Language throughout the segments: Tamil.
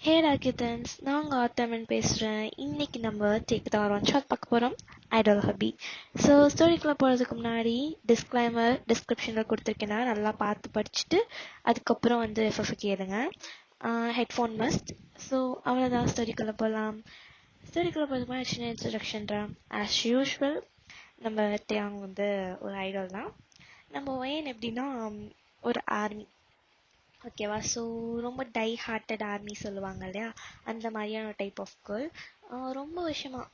ஹே ராக்கிதன்ஸ், நான் உங்கள் ஆத்தமன் பேசுகிறேன். இன்னைக்கு நம்ம take the R on shot பார்க்க போகிறோம், ஐடல் ஹபி. ஸோ ஸ்டோரிக்குள்ளே போகிறதுக்கு முன்னாடி டிஸ்க்ளைமர் டிஸ்கிரிப்ஷனில் கொடுத்துருக்கேன்னா நல்லா பார்த்து படிச்சுட்டு அதுக்கப்புறம் வந்து எஃப்எஃப் கேளுங்க. Headphone must. ஸோ அவ்வளோதான், ஸ்டோரிக்குள்ளே போகலாம். ஸ்டோரிக்குள்ளே போகிறதுக்கு முன்னாடி சின்ன இன்ட்ரடக்ஷன் தான். ஆஸ் யூஷுவல் நம்ம அவங்க வந்து ஒரு ஐடல் தான். நம்ம வயன் எப்படின்னா ஒரு ஆர்மி, ஓகேவா? ஸோ ரொம்ப டை ஹார்ட்டட் ஆர்மி சொல்லுவாங்க இல்லையா, அந்த மாதிரியான டைப் ஆஃப் கேர்ள். ரொம்ப வருஷமாக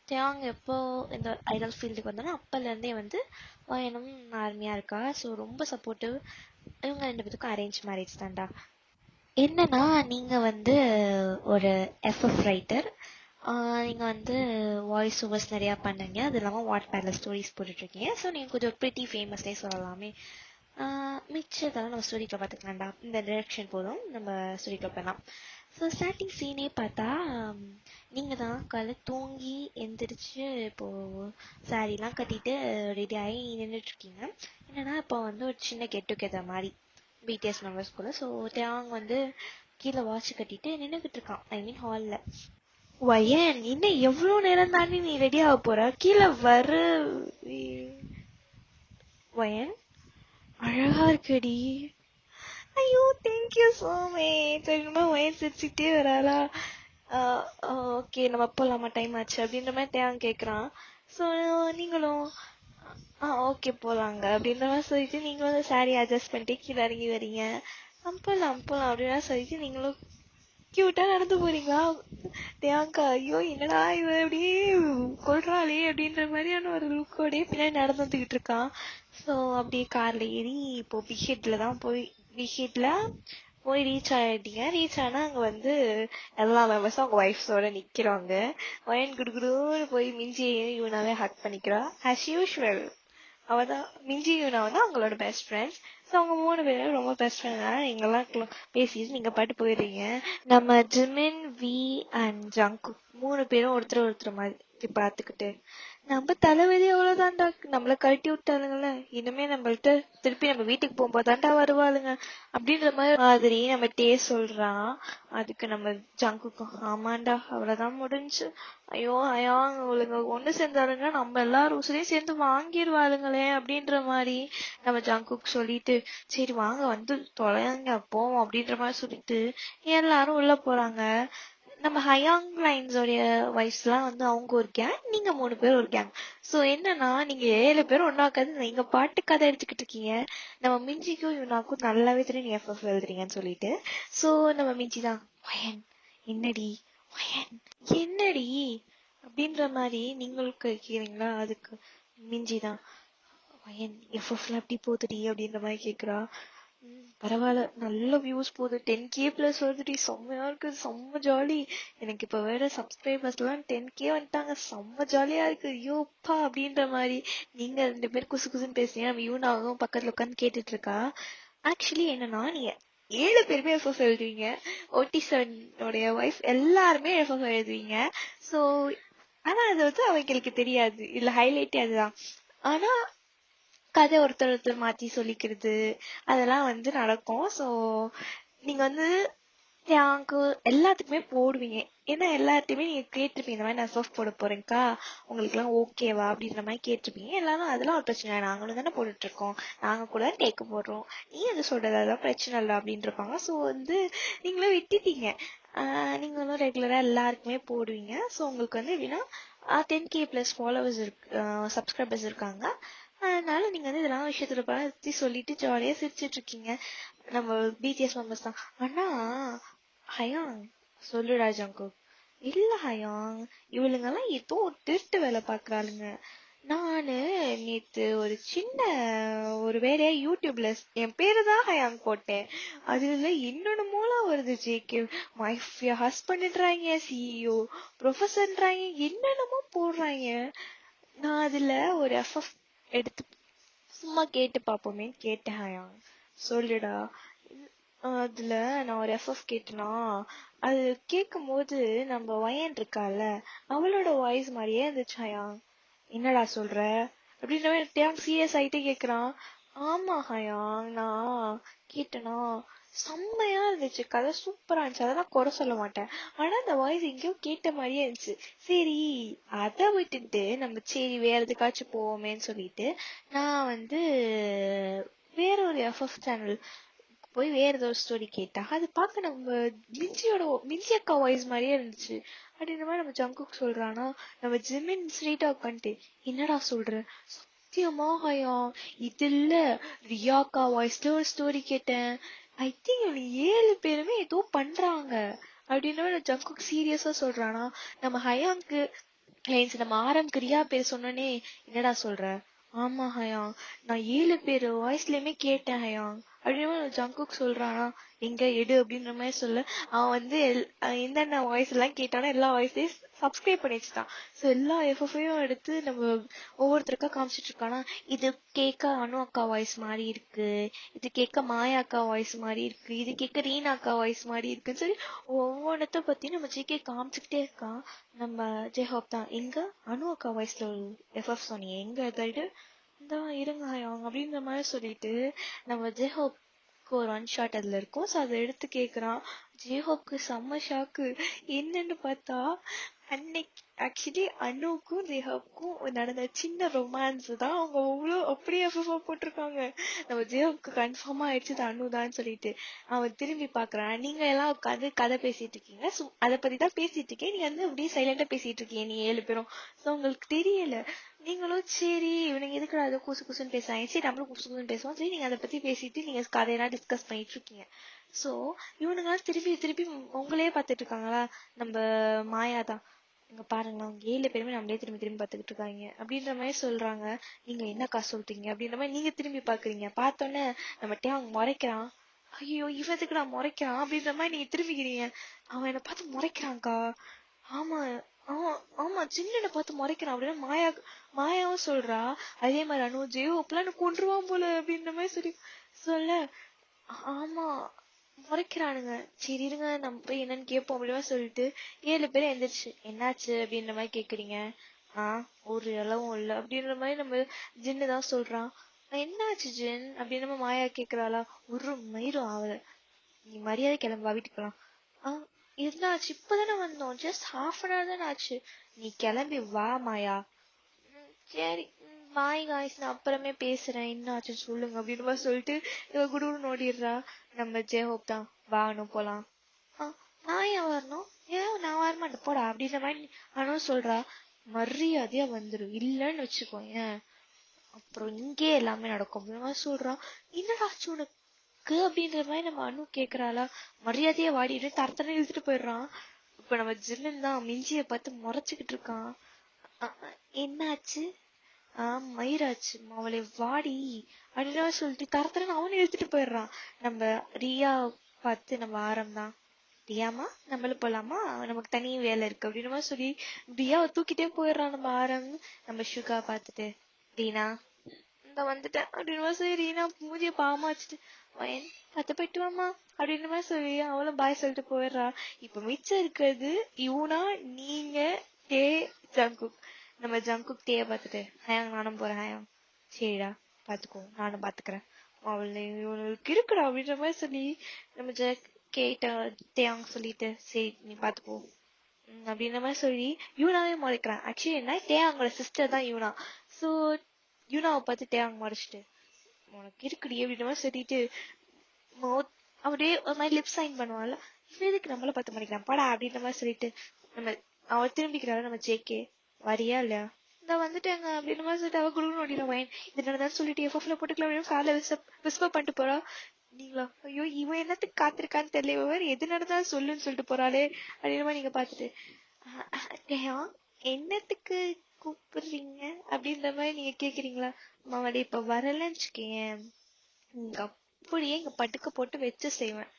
தேவாங்க எப்போ இந்த ஐடல் ஃபீல்டுக்கு வந்தோன்னா அப்போலேருந்தே வந்து வயனும் ஆர்மியாக இருக்கா. ஸோ ரொம்ப சப்போர்ட்டிவ். இவங்க ரெண்டு பேத்துக்கும் அரேஞ்ச் மேரேஜ் தான்டா. என்னன்னா, நீங்கள் வந்து ஒரு எஃப்எஃப் ரைட்டர், நீங்கள் வந்து வாய்ஸ் ஓவர்ஸ் நிறையா பண்ணுங்க, அது இல்லாமல் வாட்பேடில் ஸ்டோரிஸ் போட்டுட்ருக்கீங்க. ஸோ நீங்கள் கொஞ்சம் ப்ரிட்டி ஃபேமஸ்னே சொல்லலாமே. மிச்சதெல்லாம் நம்ம ஸ்டோரிக்குள்ள பார்த்துக்கலாம்டா. இந்த டிரெக்ஷன் போதும், நம்ம ஸ்டோரிக்குள்ள போகலாம். ஸோ ஸ்டார்டிங் சீனே பார்த்தா நீங்கள் தான் காலைல தூங்கி எந்திரிச்சு இப்போது சாரீலாம் கட்டிட்டு ரெடி ஆகி நின்றுட்டுருக்கீங்க. என்னென்னா இப்போ வந்து ஒரு சின்ன கெட் டுகெதர் மாதிரி பிடிஎஸ் மெம்பர்ஸ்குள்ள. ஸோ தேவாங்க வந்து கீழே வாட்ச் கட்டிட்டு நின்றுக்கிட்டு இருக்கான், ஐ மீன் ஹாலில். வயன், இன்னும் எவ்வளோ நேரம் தாண்டி நீ ரெடி ஆக போற? கீழே வரு. வயன், அழகா இருக்கடி. ஐயோ, தேங்க்யூ ஸோ மச். அப்படின்ற வயன் சிரிச்சுக்கிட்டே வராளா. ஓகே நம்ம போகலாமா, டைம் ஆச்சு அப்படின்ற மாதிரி தேவன் கேட்குறான். ஸோ நீங்களும் ஓகே போகலாங்க அப்படின்ற மாதிரி சொல்லிட்டு நீங்களும் வந்து சாரீ அட்ஜஸ்ட் பண்ணிட்டு கீழே இறங்கி வரீங்க. போகலாம் போகலாம் அப்படின்னா சொல்லிட்டு நீங்களும் கியூட்டா நடந்து போறீங்களா? தேவாங்கா, ஐயோ என்னடா இவ அப்படியே கொள்றாளே அப்படின்ற மாதிரியான ஒரு லுக்கோடய பின்னாடி நடந்து வந்துகிட்டு இருக்கான். ஸோ அப்படியே கார்ல ஏறி இப்போ பிஹெட்ல தான் போய் ரீச் ஆகிட்டீங்க. ரீச் ஆனால் அங்கே வந்து எல்லா மெம்பர்ஸும் அவங்க ஒய்ஃப்ஸோட நிற்கிறாங்க. வயன் குடுகுடுன்னு போய் மிஞ்சியையும் இவனாவே ஹக் பண்ணிக்கிறா. ஆஸ் யூஷுவல் அவள் தான் மிஞ்சி இவனா வந்து அவங்களோட பெஸ்ட் ஃப்ரெண்ட்ஸ். ஸோ அவங்க 3 பேரும் ரொம்ப பெஸ்ட் ஃப்ரெண்ட்னால நீங்கள்லாம் பேசிட்டு நீங்கள் பாட்டு போயிடுறீங்க. நம்ம ஜிமின், வி அண்ட் ஜங்கு 3 பேரும் ஒருத்தர் மாதிரி பார்த்துக்கிட்டு, நம்ம தலைவலி அவ்வளோதான்டா, நம்மளை கழட்டி விட்டாளுங்கள, இனிமே நம்மள்ட்ட திருப்பி நம்ம வீட்டுக்கு போகும்போது தாண்டா வருவாளுங்க அப்படின்ற மாதிரி நம்ம டே சொல்றான். அதுக்கு நம்ம ஜங்குக்கும், ஆமாண்டா அவ்வளோதான் முடிஞ்சு, ஐயோ ஐயா அவளுங்க ஒன்று சேர்ந்தாளுங்க நம்ம எல்லாரும் உசுரையும் சேர்ந்து வாங்கிடுவாளுங்களே அப்படின்ற மாதிரி நம்ம ஜங்குக்கு சொல்லிட்டு, சரி வாங்க வந்து தொலைங்க போவோம் அப்படின்ற மாதிரி சொல்லிட்டு எல்லாரும் உள்ள போறாங்க. நம்ம ஹயாங் லைன்ஸோடைய வைஃப்ஸ்லாம் வந்து அவங்க ஒரு கேங், நீங்க 3 பேர் ஒரு கேங். ஸோ என்னன்னா, நீங்க 7 பேரும் ஒன்னா உட்காந்து நீங்க பாட்டு கதை எடுத்துக்கிட்டு இருக்கீங்க. நம்ம மிஞ்சிக்கும் இவனாக்கும் நல்லாவே தெரியும் நீ எஃப்எஃப் எழுதுறீங்கன்னு சொல்லிட்டு. ஸோ நம்ம மிஞ்சி தான், வயன் என்னடி, வயன் என்னடி அப்படின்ற மாதிரி நீங்களுக்கு கேக்குறீங்களா? அதுக்கு மிஞ்சி தான், வயன் எஃப்எஃப்ல அப்படி போகுதுடி அப்படின்ற மாதிரி கேக்குறா. பரவாயில்ல, நல்ல வியூஸ் போகுது, 10K பிளஸ் வருதுடி, செம்மையா இருக்கு, செம்ம ஜாலி. எனக்கு இப்ப வேற சப்ஸ்கிரைபர்ஸ் எல்லாம் 10K வந்துட்டாங்க, செம்ம ஜாலியா இருக்கு, ஐயோப்பா அப்படின்ற மாதிரி நீங்க 2 பேர் குசு குசுன்னு பேசுறீங்க. நம்ம யூனாவும் பக்கத்துல உட்காந்து கேட்டுட்டு இருக்கா. ஆக்சுவலி என்னன்னா, நீங்க 7 பேருமே எஃப்எஃப் எழுதுவீங்க. OT7 உடைய ஒய்ஃப் எல்லாருமே எஃப்எஃப் எழுதுவீங்க. ஸோ ஆனா அது வந்து அவங்களுக்கு தெரியாது, இல்ல ஹைலைட்டே அதுதான். ஆனா கதை ஒருத்தர் மாத்தி சொல்லிக்கிறது அதெல்லாம் வந்து நடக்கும். ஸோ நீங்க வந்து எனக்கு எல்லாத்துக்குமே போடுவீங்க. ஏன்னா எல்லாத்தையுமே நீங்க கேட்டிருப்பீங்க, இந்த மாதிரி நான் எஃப்எஃப் போட போறேன்க்கா, உங்களுக்கு எல்லாம் ஓகேவா அப்படின்ற மாதிரி கேட்டிருப்பீங்க. எல்லாரும் அதெல்லாம் ஒரு பிரச்சனை இல்லை, நாங்களும் தானே போட்டுட்டு இருக்கோம், நாங்க கூட டேக்க போடுறோம், நீ அது சொல்றது அதெல்லாம் பிரச்சனை இல்லை அப்படின்னு இருப்பாங்க. ஸோ வந்து நீங்களும் விட்டுட்டீங்க. நீங்களும் ரெகுலரா எல்லாருக்குமே போடுவீங்க. ஸோ உங்களுக்கு வந்து எப்படின்னா 10K பிளஸ் ஃபாலோவர்ஸ் இருக்கு, சப்ஸ்கிரைபர்ஸ் இருக்காங்க. அதனால நீங்க வந்து இதெல்லாம் விஷயத்துல பத்தி சொல்லிட்டு ஜாலியா சிரிச்சிட்டு இருக்கீங்க. நம்ம பிடிஎஸ் மெம்பர்ஸ் தான். ஆனா ஹயாங், சொல்லுடா ஜங்குக். இல்ல ஹயாங், இவளுங்கெல்லாம் ஏதோ ஒரு திருட்டு வேலை பாக்குறாளுங்க. நானு நேத்து ஒரு சின்ன ஒரு வேலையா யூடியூப்ல என் பேரு தான் ஹயாங் போட்டேன். அதுல என்னென்னமோலாம் வருது, ஜேகே மை ஹஸ்பண்ட்ன்றாங்க, சிஇஓ ப்ரொஃபஸர்ன்றாங்க, என்னென்னமோ போடுறாங்க. நான் அதுல ஒரு எஃப்எஃப் எடுத்து சும்மா கேட்டு பாப்போமே கேட்டேன். ஹயாங் சொல்லுடா. அதுல நான் ஒரு எஃப்எஃப் கேட்டேனா, அது கேட்கும் போது நம்ம வயன் இருக்கால அவளோட வாய்ஸ் மாதிரியே இருந்துச்சு. ஹயாங், என்னடா சொல்ற அப்படின்ற சீரியஸ் ஆயிட்டே கேக்குறான். ஆமா ஹயாங், நான் கேட்டனா செம்மையா இருந்துச்சு, கதை சூப்பரா இருந்துச்சு, அதெல்லாம் குறை சொல்ல மாட்டேன். ஆனா அந்த வாய்ஸ் எங்கேயோ கேட்ட மாதிரியே இருந்துச்சு. சரி அதை விட்டுட்டு நம்ம சரி வேற எதுக்காச்சும் போவோமேன்னு சொல்லிட்டு நான் வந்து வேற ஒரு எஃப்எஃப் சேனல் போய் வேற ஏதோ ஒரு ஸ்டோரி கேட்டா அது பார்க்க நம்ம மிஞ்சி அக்கா வாய்ஸ் மாதிரியே இருந்துச்சு. அப்படின்ற மாதிரி நம்ம ஜங்குக் சொல்றானா, நம்ம ஜிமின் ஸ்ட்ரீட்டா உட்காந்துட்டு என்னடா சொல்ற, சத்தியமா ஹயா இது இல்ல, ரியாக்கா வாய்ஸ்ல ஒரு ஸ்டோரி கேட்டேன், ஐ திங்க் இவங்க 7 பேருமே ஏதோ பண்றாங்க அப்படின்னு ஜங்குக் சீரியஸா சொல்றானா. நம்ம ஹயாங்க்கு நம்ம ஆரம்க்கு ரியா பேர் சொன்னோன்னே என்னடா சொல்ற, ஆமா ஹயாங் நான் 7 பேர் வாய்ஸ்லயுமே கேட்டேன் ஹயாங் அப்படின்னு ஜங்குக் சொல்றானா. எங்க எடு அப்படின்ற மாதிரி சொல்ல அவன் வந்து என்னென்ன வாய்ஸ் எல்லாம் கேட்டானோ எல்லா வாய்ஸ்லயும் சப்ஸ்கிரைப் பண்ணி வச்சுட்டான். ஸோ எல்லா எஃப்எஃப்ஐயும் எடுத்து நம்ம ஒவ்வொருத்தருக்கா காமிச்சிட்டு இருக்கானா. இது கேட்க அனு அக்கா வாய்ஸ் மாதிரி இருக்கு, இது கேட்க மாயா அக்கா வாய்ஸ் மாதிரி இருக்கு, இது கேட்க ரீனா அக்கா வாய்ஸ் மாதிரி இருக்குன்னு சொல்லி ஒவ்வொன்றத்த பத்தி நம்ம ஜிகே காமிச்சுக்கிட்டே இருக்கான். நம்ம ஜெயஹாப் தான் எங்க அனு அக்கா வாய்ஸ்ல ஒரு எஃப்எஃப் சொன்னீங்க எங்க கைடு இந்த இருங்க அவங்க அப்படின்ற மாதிரி சொல்லிட்டு நம்ம ஜெயஹோப்க்கு ஒரு ஒன் ஷாட் அதுல இருக்கும். ஸோ அதை எடுத்து கேட்குறான். ஜெயஹோப்க்கு செம்ம ஷாக்கு. என்னன்னு பார்த்தா அன்னைக்கு ஆக்சுவலி அனுக்கும் ஜெயஹோப்க்கும் நடந்த சின்ன ரொமான்ஸ் தான் அவங்க அவ்வளோ அப்படியே போட்டிருக்காங்க. நம்ம ஜெயஹோப்க்கு கன்ஃபார்மா ஆயிடுச்சு அனு தான் சொல்லிட்டு அவன் திரும்பி பாக்குறான். நீங்க எல்லாம் உட்காந்து கதை பேசிட்டு இருக்கீங்க, அதை பத்தி தான் பேசிட்டு இருக்கேன், நீங்க வந்து அப்படியே சைலண்டா பேசிட்டு இருக்கீங்க நீ 7 பேரும். ஸோ உங்களுக்கு தெரியல, நீங்களும் சரி இவனுங்க எதுக்குடா அதை குசு குசுன்னு பேசுறாங்க, சரி நம்மளும் குசு குசுன்னு பேசுவோம், சரி நீங்க அதை பத்தி பேசிட்டு நீங்க கதையெல்லாம் டிஸ்கஸ் பண்ணிட்டு இருக்கீங்க. சோ இவனுங்கெல்லாம் திருப்பி திருப்பி உங்களையே பார்த்துட்டு இருக்காங்களா. நம்ம மாயா தான் இங்க பாருங்க அவங்க 7 பேருமே நம்மளே திரும்பி திரும்பி பார்த்துக்கிட்டு இருக்காங்க அப்படின்ற மாதிரி சொல்றாங்க. நீங்க என்னக்கா சொல்றீங்க அப்படின்ற மாதிரி நீங்க திரும்பி பாக்குறீங்க. பார்த்தோன்னே நம்ம அவங்க முறைக்கிறான். ஐயோ இவத்துக்கு நான் முறைக்கிறான் அப்படின்ற மாதிரி நீங்க திரும்பிக்கிறீங்க. அவன் என்னை பார்த்து முறைக்கிறான்க்கா. ஆமா ஆமா ஆமா சின்னனை பார்த்து முறைக்கிறான் அப்படின்னு மாயாவும் சொல்றா. அதே மாதிரி அனு ஜெயோ அப்பெல்லாம் கொன்றுவான் போல அப்படின்ற மாதிரி சொல்லி சொல்ல ஆமா முறைக்கிறானுங்க. சரி இருங்க நம்ம போய் என்னன்னு கேட்போம் அப்படின்னா சொல்லிட்டு 7 பேரும் எந்திரிச்சு என்னாச்சு அப்படின்ற மாதிரி கேக்குறீங்க. ஒரு அளவும் இல்லை அப்படின்ற மாதிரி நம்ம ஜின்னு தான் சொல்றான். என்னாச்சு ஜின் அப்படின்னு நம்ம மாயா கேக்குறாளா. ஒரு மயிரும் ஆகல, நீ மரியாதை கிளம்பா வீட்டுக்கு போலாம். என்னாச்சு, இப்பதானே வந்தோம், ஜஸ்ட் ½ தானே ஆச்சு, நீ கிளம்பி வா மாயா. சரி பாய் காய்ஸ் நான் அப்புறமே பேசுறேன், என்ன ஆச்சு சொல்லுங்க அப்படின்னு மாதிரி சொல்லிட்டு இவ குடுன்னு ஓடிடுறா. நம்ம ஜெயஹோப் தான் வாணும் போலாம். நான் ஏன் வரணும், ஏன் நான் வரமாட்டேன் போடா அப்படின்ற மாதிரி அனு சொல்றா. மரியாதையா வந்துரு, இல்லன்னு வச்சுக்கோ ஏன் அப்புறம் இங்கே எல்லாமே நடக்கும் அப்படின்னு மாதிரி சொல்றான். என்னடாச்சு உனக்கு அப்படின்ற மாதிரி நம்ம அனு கேக்குறாளா. மரியாதையா வாடிட்டு தரத்தனை இழுத்துட்டு போயிடுறான். இப்ப நம்ம ஜில்லன் தான் மிஞ்சிய பார்த்து முறைச்சுக்கிட்டு இருக்கான். என்னாச்சு, மயிராச்சு அவளை வாடி அப்படின்னு சொல்லிட்டு தரத்தரன்னு அவனை இழுத்துட்டு போயிடுறான். நம்ம ரியா பார்த்து நம்ம ஆரம்தான் ரியாமா நம்மளும் போலாமா நமக்கு தனி வேலை இருக்கு அப்படின்னு மாதிரி சொல்லி ரியாவை தூக்கிட்டே போயிடுறான் நம்ம ஆரம். நம்ம சுகா பார்த்துட்டு ரீனா இந்த வந்துட்டேன் அப்படின்னு சொல்லி ரீனா மூஞ்சிய பாவமா வச்சுட்டு வயன் பார்த்து போயிட்டு வாமா அப்படின்னு மாதிரி சொல்லி அவளும் பாய் சொல்லிட்டு போயிடுறா. இப்ப மிச்சம் இருக்கிறது இவனா நீங்க டே ஜங்குக். நம்ம ஜங்குக் டேய பார்த்துட்டு ஹயாங் நானும் போறேன். ஹயாங் சரிடா பாத்துக்கோ நானும் பாத்துக்கிறேன், இவனுக்கு இருக்குடா அப்படின்ற மாதிரி சொல்லி நம்ம கேட்ட தேயாங் சொல்லிட்டு சரி நீ பாத்துக்கோ அப்படின்ற மாதிரி சொல்லி யூனாவே முறைக்கிறான். ஆக்சுவலி என்ன தேயாங்கோட சிஸ்டர் தான் யூனா. சோ யூனாவை பார்த்து தேயாங் முறைச்சிட்டு உனக்கு இருக்குடி அப்படின்ற மாதிரி சொல்லிட்டு அப்படியே ஒரு மாதிரி லிப் சைன் பண்ணுவான்ல, இவன் எதுக்கு நம்மள பார்த்து முறைக்கிறான் படா அப்படின்ற மாதிரி சொல்லிட்டு நம்ம அவள் திரும்பிக்கிறாள். நம்ம ஜேகே வரியா இல்லையா, இந்த வந்துட்டாங்க அப்படின்ற மாதிரி சொல்லிட்டு அவ குடுக்கணும் ஓடிடுவேன். இது நடந்தாலும் சொல்லிட்டு எஃப்எஃப்ல போட்டுக்கலாம் காலை விஸ்பர் பண்ணிட்டு போறா. நீங்களா ஐயோ இவன் என்னத்துக்கு காத்திருக்கான்னு தெரியல, இவன் எது நடந்தாலும் சொல்லுன்னு சொல்லிட்டு போறாளே அப்படின்ற மாதிரி நீங்க பாத்துட்டு என்னத்துக்கு கூப்பிடுறீங்க அப்படின்ற மாதிரி நீங்க கேக்குறீங்களா. மாவடி இப்ப வரலன்னு வச்சுக்கேன் இங்க அப்படியே இங்க படுக்க போட்டு வச்சு செய்வேன்.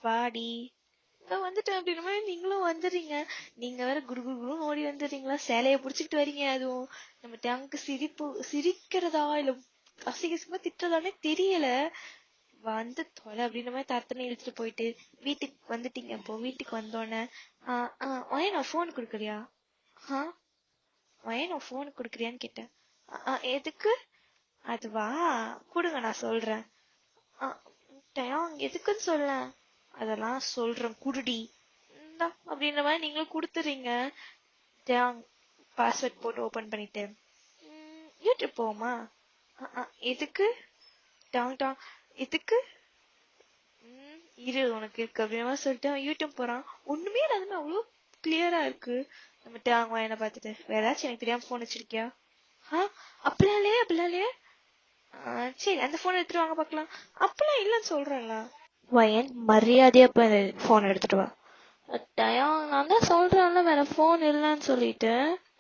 வாடி வந்துட்டேன் அப்படின்ற மாதிரி நீங்களும் வந்துடுறீங்க. நீங்க வேற குரு குருன்னு ஓடி வந்துடுறீங்களா, சேலைய புடிச்சுக்கிட்டு வரீங்க. அதுவும் நம்ம டேங்க்கு சிரிக்கிறதா இல்ல அசிங்கமா திட்டுறதானே தெரியல. வந்து தொலை அப்படின்ற மாதிரி தரத்தனை இழுத்துட்டு போயிட்டு வீட்டுக்கு வந்துட்டீங்க. இப்போ வீட்டுக்கு வந்தோடனே நான் போன் குடுக்குறியா, நான் போன் குடுக்குறியான்னு கேட்டேன். எதுக்கு, அதுவா கொடுங்க நான் சொல்றேன். டயாங் எதுக்குன்னு சொல்ல. அதெல்லாம் சொல்றேன் குடுடி இந்தா அப்படின்ற மாதிரி நீங்களும் கொடுத்துறீங்க. டயாங் பாஸ்வேர்ட் போட்டு ஓபன் பண்ணிட்டு யூடியூப் போவோமா? எதுக்கு? டாங் டாங் எதுக்கு? இரு உனக்கு இருக்கு அப்படின்னா சொல்லிட்டு அவன் யூடியூப் போறான். ஒண்ணுமே இல்லாத அவ்வளவு கிளியரா இருக்கு. நம்ம டயாங் என்ன பார்த்துட்டு வேற ஏதாச்சும் எனக்கு தெரியாம போன் வச்சிருக்கியா? அப்படிலாலே அப்படிலாலே சரி அந்த போன் எடுத்துட்டு வாங்க பாக்கலாம். அப்படிலாம் இல்லன்னு சொல்றேன்ல. வயன் மரியாதையா போய் போன் எடுத்துட்டு வா. டயாங் நான் தான் சொல்றேன்ல வேற போன் இல்லன்னு சொல்லிட்டு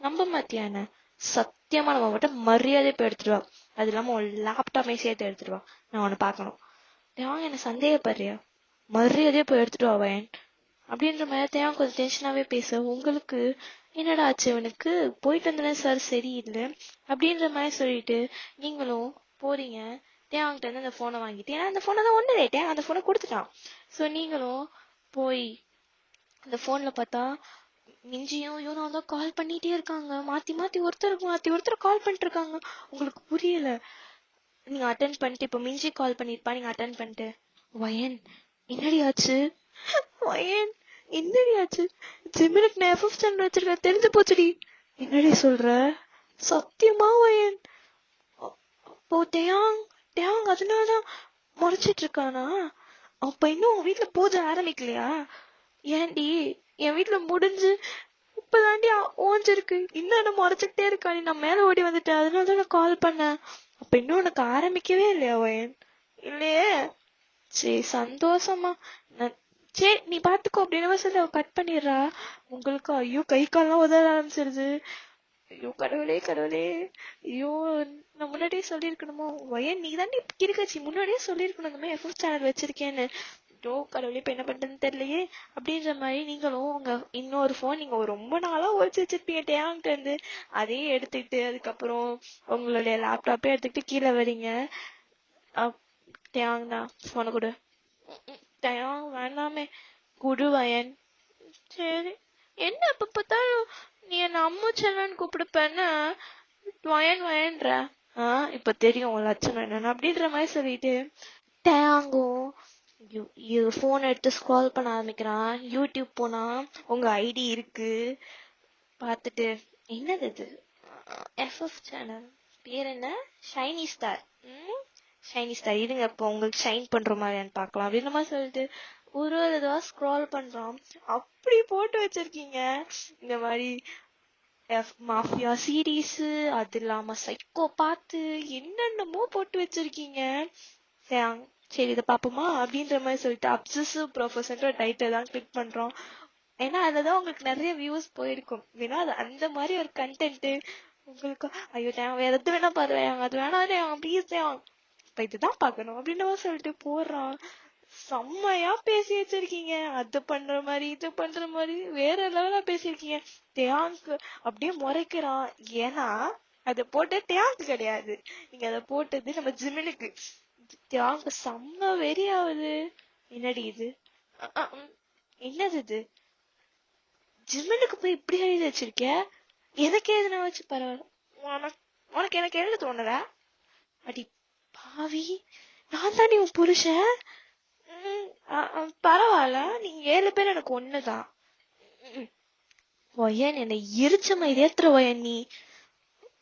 நம்ப மாத்தியா என்ன? சத்தியமா நம்ம மட்டும் மரியாதையா போய் எடுத்துட்டு வா. அது இல்லாம உன் லேப்டாப்பே சேர்த்து எடுத்துட்டு வா. நான் உன்னை பாக்கணும். டயாங் என்ன சந்தேகப்படுறியா? மரியாதையா போய் எடுத்துட்டு வா வயன் அப்படின்ற மாதிரி தேவன் கொஞ்சம் டென்ஷனாவே பேச, உங்களுக்கு என்னடா ஆச்சு இவனுக்கு போயிட்டு வந்தேன் சார் சரியில்லை அப்படின்ற மாதிரி சொல்லிட்டு நீங்களும் போறீங்க. தேவாங்கிட்ட இருந்து அந்த போனை வாங்கிட்டு, ஏன்னா அந்த போனை தான் ஒண்ணு ரேட்டேன் அந்த போனை கொடுத்துட்டான். சோ நீங்களும் போய் அந்த போன்ல பார்த்தா மிஞ்சியும் இவனும் தான் கால் பண்ணிட்டே இருக்காங்க. மாத்தி மாத்தி ஒருத்தர் கால் பண்ணிட்டு இருக்காங்க. உங்களுக்கு புரியல. நீங்க அட்டென்ட் பண்ணிட்டு இப்ப மிஞ்சி கால் பண்ணிருப்பா. நீங்க அட்டென்ட் பண்ணிட்டு வயன் என்னடி ஆச்சு? வயன் என்னடி ஆச்சு? ஜிம்மினுக்கு நான் எஃப்எஃப் சேனல் வச்சிருக்கேன் தெரிஞ்சு போச்சுடி. என்னடி சொல்ற? சத்தியமா வயன்? அப்போ டயாங் டயாங் அதனாலதான் முறைச்சிட்டு இருக்கானா? அப்ப இன்னும் வீட்டுல பூஜை ஆரம்பிக்கலையா? ஏன்டி என் வீட்டுல முடிஞ்சு இப்பதாண்டி ஓஞ்சிருக்கு, இன்னும் என்ன முறைச்சுக்கிட்டே இருக்கா? நீ நான் மேல ஓடி வந்துட்டேன், அதனாலதான் நான் கால் பண்ணேன். அப்ப இன்னும் உனக்கு ஆரம்பிக்கவே இல்லையா வயன்? இல்லையே. சரி சந்தோஷமா. சரி நீ பாத்துக்கோ அப்படின்னு சொல்லி அவ கட் பண்ணிடுறா. உங்களுக்கு ஐயோ கை கால்லாம் உதற ஆரம்பிச்சிருது. ஐயோ கடவுளே கடவுளே. ஐயோ நான் முன்னாடியே சொல்லிருக்கணுமோ? வயன் நீ தாண்டி இருக்காச்சு முன்னாடியே சொல்லிருக்கணும் இந்த மாதிரி எஃப்எஃப் சேனல் வச்சிருக்கேன்னு. ஐயோ கடவுளே இப்ப என்ன பண்றதுன்னு தெரியலையே அப்படின்ற மாதிரி நீங்களும் உங்க இன்னொரு போன் நீங்க ரொம்ப நாளா ஒழிச்சு வச்சிருப்பீங்க டேங்கிட்ட இருந்து, அதையே எடுத்துக்கிட்டு அதுக்கப்புறம் உங்களுடைய லேப்டாப்பே எடுத்துக்கிட்டு கீழே வரீங்க. டேங் தான் போன கொடு. டயாங் வேண்டாமே குடு வயன். சரி என்ன எப்ப பார்த்தாலும் நீ என்ன அம்மு செல்லன்னு கூப்பிடுப்பேன்னு வயன் வயன்ற. இப்ப தெரியும் உன் லட்சணம் என்னன்னு அப்படின்ற மாதிரி சொல்லிட்டு டயாங்கும் போன் எடுத்து ஸ்க்ரால் பண்ண ஆரம்பிக்கிறான். யூடியூப் போனா உங்க ஐடி இருக்கு பாத்துட்டு என்னது இது எஃப்எஃப் சேனல் பேர் என்ன? ஷைனி ஸ்டார். ஷைனி ஸ்டார் இருங்க இப்போ உங்களுக்கு ஷைன் பண்ற மாதிரியான்னு பாக்கலாம் அப்படின்ற மாதிரி சொல்லிட்டு ஒரு இதுவா ஸ்க்ரால் பண்றான். அப்படி போட்டு வச்சிருக்கீங்க இந்த மாதிரி மாஃபியா சீரீஸ், அது இல்லாம சைக்கோ பாத்து என்னென்னமோ போட்டு வச்சிருக்கீங்க. சரி இதை பாப்போமா அப்படின்ற மாதிரி சொல்லிட்டு அப்சசிவ் ப்ரொஃபஸர்ன்ற டைட்டில் தான் கிளிக் பண்றோம். ஏன்னா அதுலதான் உங்களுக்கு நிறைய வியூஸ் போயிருக்கும். வேணா அது அந்த மாதிரி ஒரு கண்டென்ட் உங்களுக்கு ஐயோ வேற எது வேணா பாருவேன், அது வேணாம் ப்ளீஸ் இப்ப இதுதான் பாக்கணும் அப்படின்னு சொல்லிட்டு போடுறான். செம்மையா பேசி வச்சிருக்கீங்க. அது பண்ற மாதிரி இது பண்ற மாதிரி வேற லெவலா பேசிருக்கீங்க. டேங்க் அப்படியே முறைக்கிறான். ஏன்னா அத போட்டு டேங்க் கிடையாது, நீங்க அத போட்டது நம்ம ஜிமினுக்கு. டேங்க் செம்ம வெறி ஆகுது. என்னடி இது? என்னது இது? ஜிமினுக்கு போய் இப்படி எழுதி வச்சிருக்க? எனக்கு எதுனா வச்சு பரவாயில்ல, உனக்கு எனக்கு எழுத தோணல? அடி பாவி, நான் தானே உன் புருஷன். பரவாயில்ல, நீங்க 7 பேர் எனக்கு ஒண்ணுதான். வயன் என்னை எரிச்ச மாதிரி ஏத்துற வயன். நீ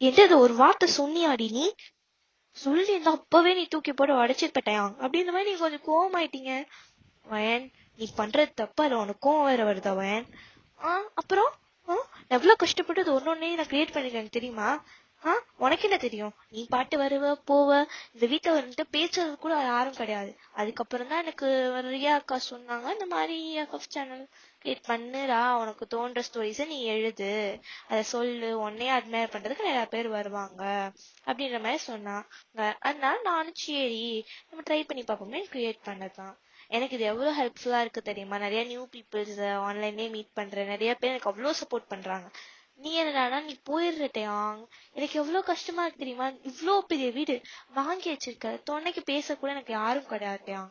எந்த ஒரு வார்த்தை சொன்னியாடி? நீ சொல்லி இருந்தா அப்பவே நீ தூக்கி போட்டு உடைச்சிருப்பட்டாயாங் அப்படின்ற மாதிரி நீ கொஞ்சம் கோவமாயிட்டீங்க. வயன் நீ பண்றது தப்பு, அது உனக்கு கோவம் வேற வருதா வயன்? அப்புறம் எவ்வளவு கஷ்டப்பட்டு அது ஒன்னொன்னே நான் கிரியேட் பண்ணிருக்கேன் தெரியுமா? உனக்கு என்ன தெரியும்? நீ பாட்டு வருவ போவ, இந்த வீட்டுல வந்துட்டு பேசுறது கூட யாரும் கிடையாது. அதுக்கப்புறம் தான் எனக்கு ரியா அக்கா சொன்னாங்க இந்த மாதிரி எஃப்எஃப் சேனல் கிரியேட் பண்ணுடா, உனக்கு தோன்ற ஸ்டோரிஸ நீ எழுது, அத சொல்லு, உன்னையே அட்மையர் பண்றதுக்கு நிறைய பேர் வருவாங்க அப்படின்ற மாதிரி சொன்னாங்க. அதனால நானும் சரி நம்ம ட்ரை பண்ணி பார்ப்போமே கிரியேட் பண்ணதான். எனக்கு இது எவ்வளவு ஹெல்ப்ஃபுல்லா இருக்கு தெரியுமா? நிறைய நியூ பீப்புள்ஸ் ஆன்லைன்லயே மீட் பண்றேன், நிறைய பேர் எனக்கு அவ்வளவு சப்போர்ட் பண்றாங்க. நீ என்னடா நீ போயிடுறட்டையாங், எனக்கு எவ்வளவு கஷ்டமா இருக்கு தெரியுமா? இவ்வளவு பெரிய வீடு வாங்கி வச்சிருக்க, தொன்னைக்கு பேச கூட எனக்கு யாரும் கிடையாதுயாங்.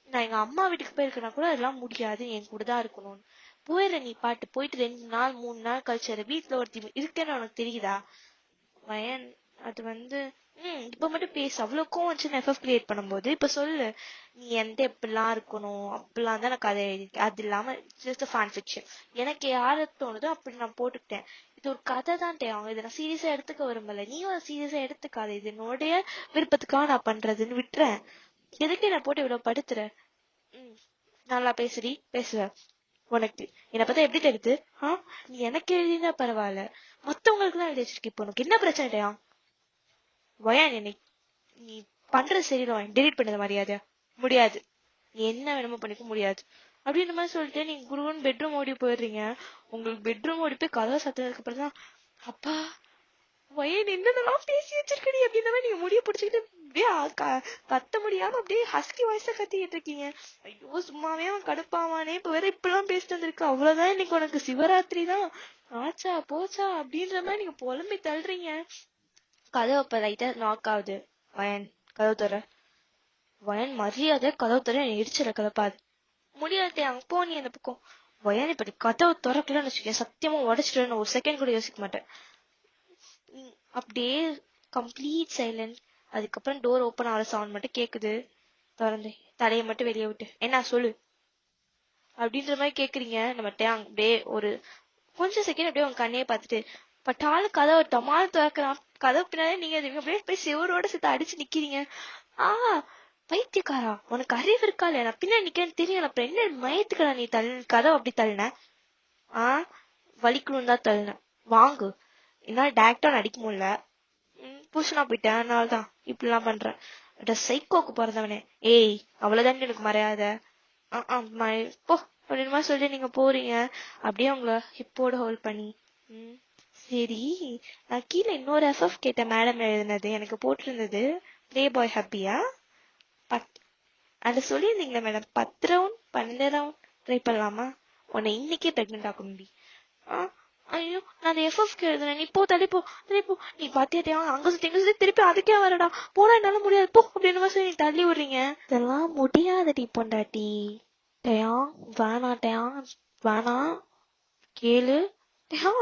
நான் எங்க அம்மா வீட்டுக்கு போயிருக்கேன்னா கூட அதெல்லாம் முடியாது, என் கூட தான் இருக்கணும்னு. போயிடுற நீ பாட்டு, போயிட்டு 2 நாள் 3 நாள் கழிச்சு வீட்டுல ஒருத்தி இருக்கேன்னு உனக்கு தெரியுதா வயன்? அது இப்ப மட்டும் பேசு. அவ்வளவு கோவம் வச்சு எஃப்எஃப் கிரியேட் பண்ணும்போது இப்ப சொல்லு, நீ எந்த எப்படிலாம் இருக்கணும் அப்படிலாம் தான் நான் கதை எழுதிருக்கேன். அது இல்லாம ஜஸ்ட் ஃபேன் ஃபிக்ஷன், எனக்கு யார தோணுதோ அப்படி நான் போட்டுக்கிட்டேன். இது ஒரு கதை தான் அவங்க இதை நான் சீரியஸா எடுத்துக்க விரும்பல. நீயும் அதை சீரியஸா எடுத்துக்காத. இது என்னுடைய விருப்பத்துக்காக நான் பண்றதுன்னு விட்டுறேன். எதுக்கு நான் போட்டு இவ்வளவு படுத்துற? நல்லா பேசுறி, பேசுவ. உனக்கு என்னை பார்த்தா எப்படி தெரியுது? நீ எனக்கு எழுதினா பரவாயில்ல, மத்தவங்களுக்கு தான் எழுதி வச்சிருக்க. இப்போ உனக்கு என்ன பிரச்சனையா? வயான் என்னை நீ பண்றது சரியில்லை, டெலிட் பண்ணது மரியாதையா முடியாது, நீ என்ன வேணுமோ பண்ணிக்க முடியாது அப்படின்ற மாதிரி சொல்லிட்டு நீங்க குருவன் பெட்ரூம் ஓடி போயிடுறீங்க. உங்களுக்கு பெட்ரூம் ஓடி போய் கதவை சத்ததுக்கு அப்புறம் தான், அப்பா வயன் என்னென்னலாம் பேசி வச்சிருக்கடி அப்படின்ற மாதிரி நீங்க முடிய பிடிச்சிக்கிட்டு அப்படியே கத்த முடியாம அப்படியே ஹஸ்கி வாய்ஸா கத்திக்கிட்டு இருக்கீங்க. ஐயோ சும்மாவே அவன் கடுப்பாவானே, இப்ப வேற இப்பெல்லாம் பேசிட்டு வந்திருக்கு, அவ்வளவுதான் இன்னைக்கு உனக்கு சிவராத்திரி தான் ஆச்சா போச்சா அப்படின்ற மாதிரி நீங்க புலம்பி தள்ளுறீங்க. கதவு அப்ப லைட்டா நாக் ஆகுது. வயன் கதவு தர. வயன் மரியாதை கதவு தர, இடிச்சிட கதப்பாது. முடியாதே, அங்க போனி அந்த பக்கம். வயன் இப்ப கதவு திறக்கலன்னு வச்சுக்கேன், சத்தியமா உடச்சிட்டு ஒரு செகண்ட் கூட யோசிக்க மாட்டேன். அப்படியே கம்ப்ளீட் சைலண்ட். அதுக்கப்புறம் டோர் ஓப்பன் ஆகிற சவுண்ட் மட்டும் கேக்குது. திறந்து தலையை மட்டும் வெளியே விட்டு, என்ன சொல்லு அப்படின்ற மாதிரி கேக்குறீங்க. நம்ம அப்படியே ஒரு கொஞ்சம் செகண்ட் அப்படியே உங்க கண்ணையே பார்த்துட்டு பட்டாலும் கதவை டமால் திறக்கிறான். கதவு பின்னாலே நீங்க அப்படியே போய் சிவரோட சேர்த்து அடிச்சு நிக்கிறீங்க. பைத்தியக்காரா, உனக்கு அறிவு இருக்கா இல்லையா? நான் பின்னாடி நிக்கிறேன்னு தெரியும், அப்புறம் என்ன மயத்துக்கடா நீ கதவை அப்படி தள்ளின? வலிக்கணும் தான் தள்ளின. வாங்கு, என்னால டேரக்டா நடிக்க முடியல, புருஷனா போயிட்டேன், அதனாலதான் இப்படி எல்லாம் பண்றேன். சைக்கோக்கு பிறந்தவனே. ஏய் அவ்வளவுதான் எனக்கு மறையாத போ அப்படின்னு மாதிரி சொல்லிட்டு நீங்க போறீங்க. அப்படியே உங்களை ஹிப்போட ஹோல்ட் பண்ணி. சரி, நான் கீழே இன்னொரு எஃப்எஃப் கேட்டேன் மேடம் எழுதுனது, எனக்கு போட்டிருந்தது பிளே பாய் ஹாப்பியா அதை சொல்லியிருந்தீங்களா மேடம்? 10 ரவுண்ட் 12 ரவுண்ட் ட்ரை பண்ணலாமா? உன்னை இன்னைக்கே பிரெக்னென்ட் ஆக்க முடியும். ஐயோ நான் எஃப்எஃப் எழுதுனேன், நீ போ தள்ளிப்போ தள்ளிப்போ, நீ பாத்தியா அங்க சுத்தி எங்க சுத்தி திருப்பி அதுக்கே வரடா, போனா என்னால முடியாது போ அப்படின்னு சொல்லி நீ தள்ளி விடுறீங்க. இதெல்லாம் முடியாதடி பொண்டாட்டி. டயா வேணா, டயா வேணா, கேளு டயா.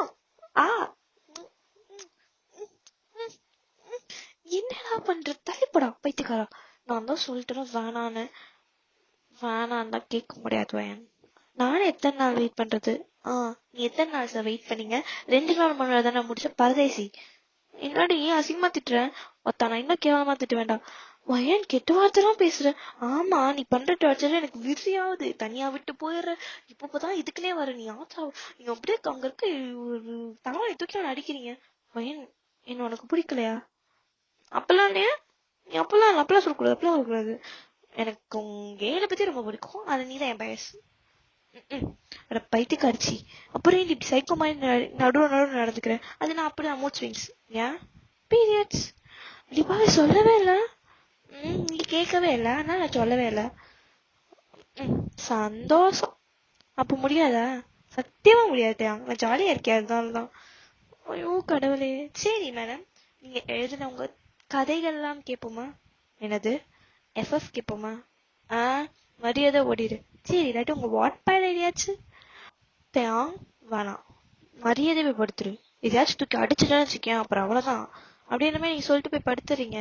என்னடா பண்ற? தள்ளிப்படா பைத்தியக்காரா. நான் தான் சொல்லிட்டேன் வேணான்னு. வேணான்னு தான் கேட்க முடியாது வயன். நானும் எத்தனை நாள் வெயிட் பண்றது? நீ எத்தனை நாள் சார் வெயிட் பண்ணீங்க? 2 நாள் 3 நாள் தானே முடிச்ச பரதேசி. என்னடி அசிங்கமா திட்டுறேன்? நான் இன்னும் கேவலமா திட்ட வேண்டாம். வயன் கெட்ட வார்த்தைலாம் பேசுற. ஆமா, நீ பண்ற டார்ச்சர் எனக்கு விரியாவது, தனியா விட்டு போயிடுற. இப்பதான் இதுக்குன்னே வர நீ ஆச்சா, நீங்க அப்படியே அங்க இருக்க ஒரு தலைவலி தூக்கி அடிக்கிறீங்க. வயன் என்ன உனக்கு பிடிக்கலையா? அப்பெல்லாம் இல்லையா? நீ அப்பெல்லாம் சொல்லக்கூடாது, அப்பெல்லாம் சொல்லக்கூடாது. எனக்கு உங்க ஏழை பத்தி ரொம்ப பிடிக்கும், அது நீதான் என் பயசு. பைத்தியக்காரிச்சி. அப்புறம் இப்படி சைக்கோ மாதிரி நடுவு நடந்துக்கிறேன். அது நான் அப்படிதான் மூட் ஸ்விங்ஸ். ஏன் பீரியட்ஸ் தீபாவளி சொல்லவே இல்ல. நீ கேட்கவே இல்ல, ஆனா நான் சொல்லவே இல்ல. சந்தோஷம். அப்ப முடியாதா? சத்தியமா முடியாது, நான் ஜாலியா இருக்கேன், அதனாலதான். ஐயோ கடவுளே. சரி மேடம், நீங்க எழுதின உங்க கதைகள் எல்லாம் கேட்போமா? என்னது எஃப்எஃப் கேட்போமா? மரியாதை ஓடிடு. சரி, இல்லாட்டி உங்க வாட்பேட் ஐடியாச்சு வேணாம், மரியாதை போய் படுத்துரு. எதையாச்சும் தூக்கி அடிச்சுட்டேன்னு வச்சுக்கேன், அப்புறம் அவ்வளவுதான் அப்படின்ற மாதிரி நீங்க சொல்லிட்டு போய் படுத்துறீங்க.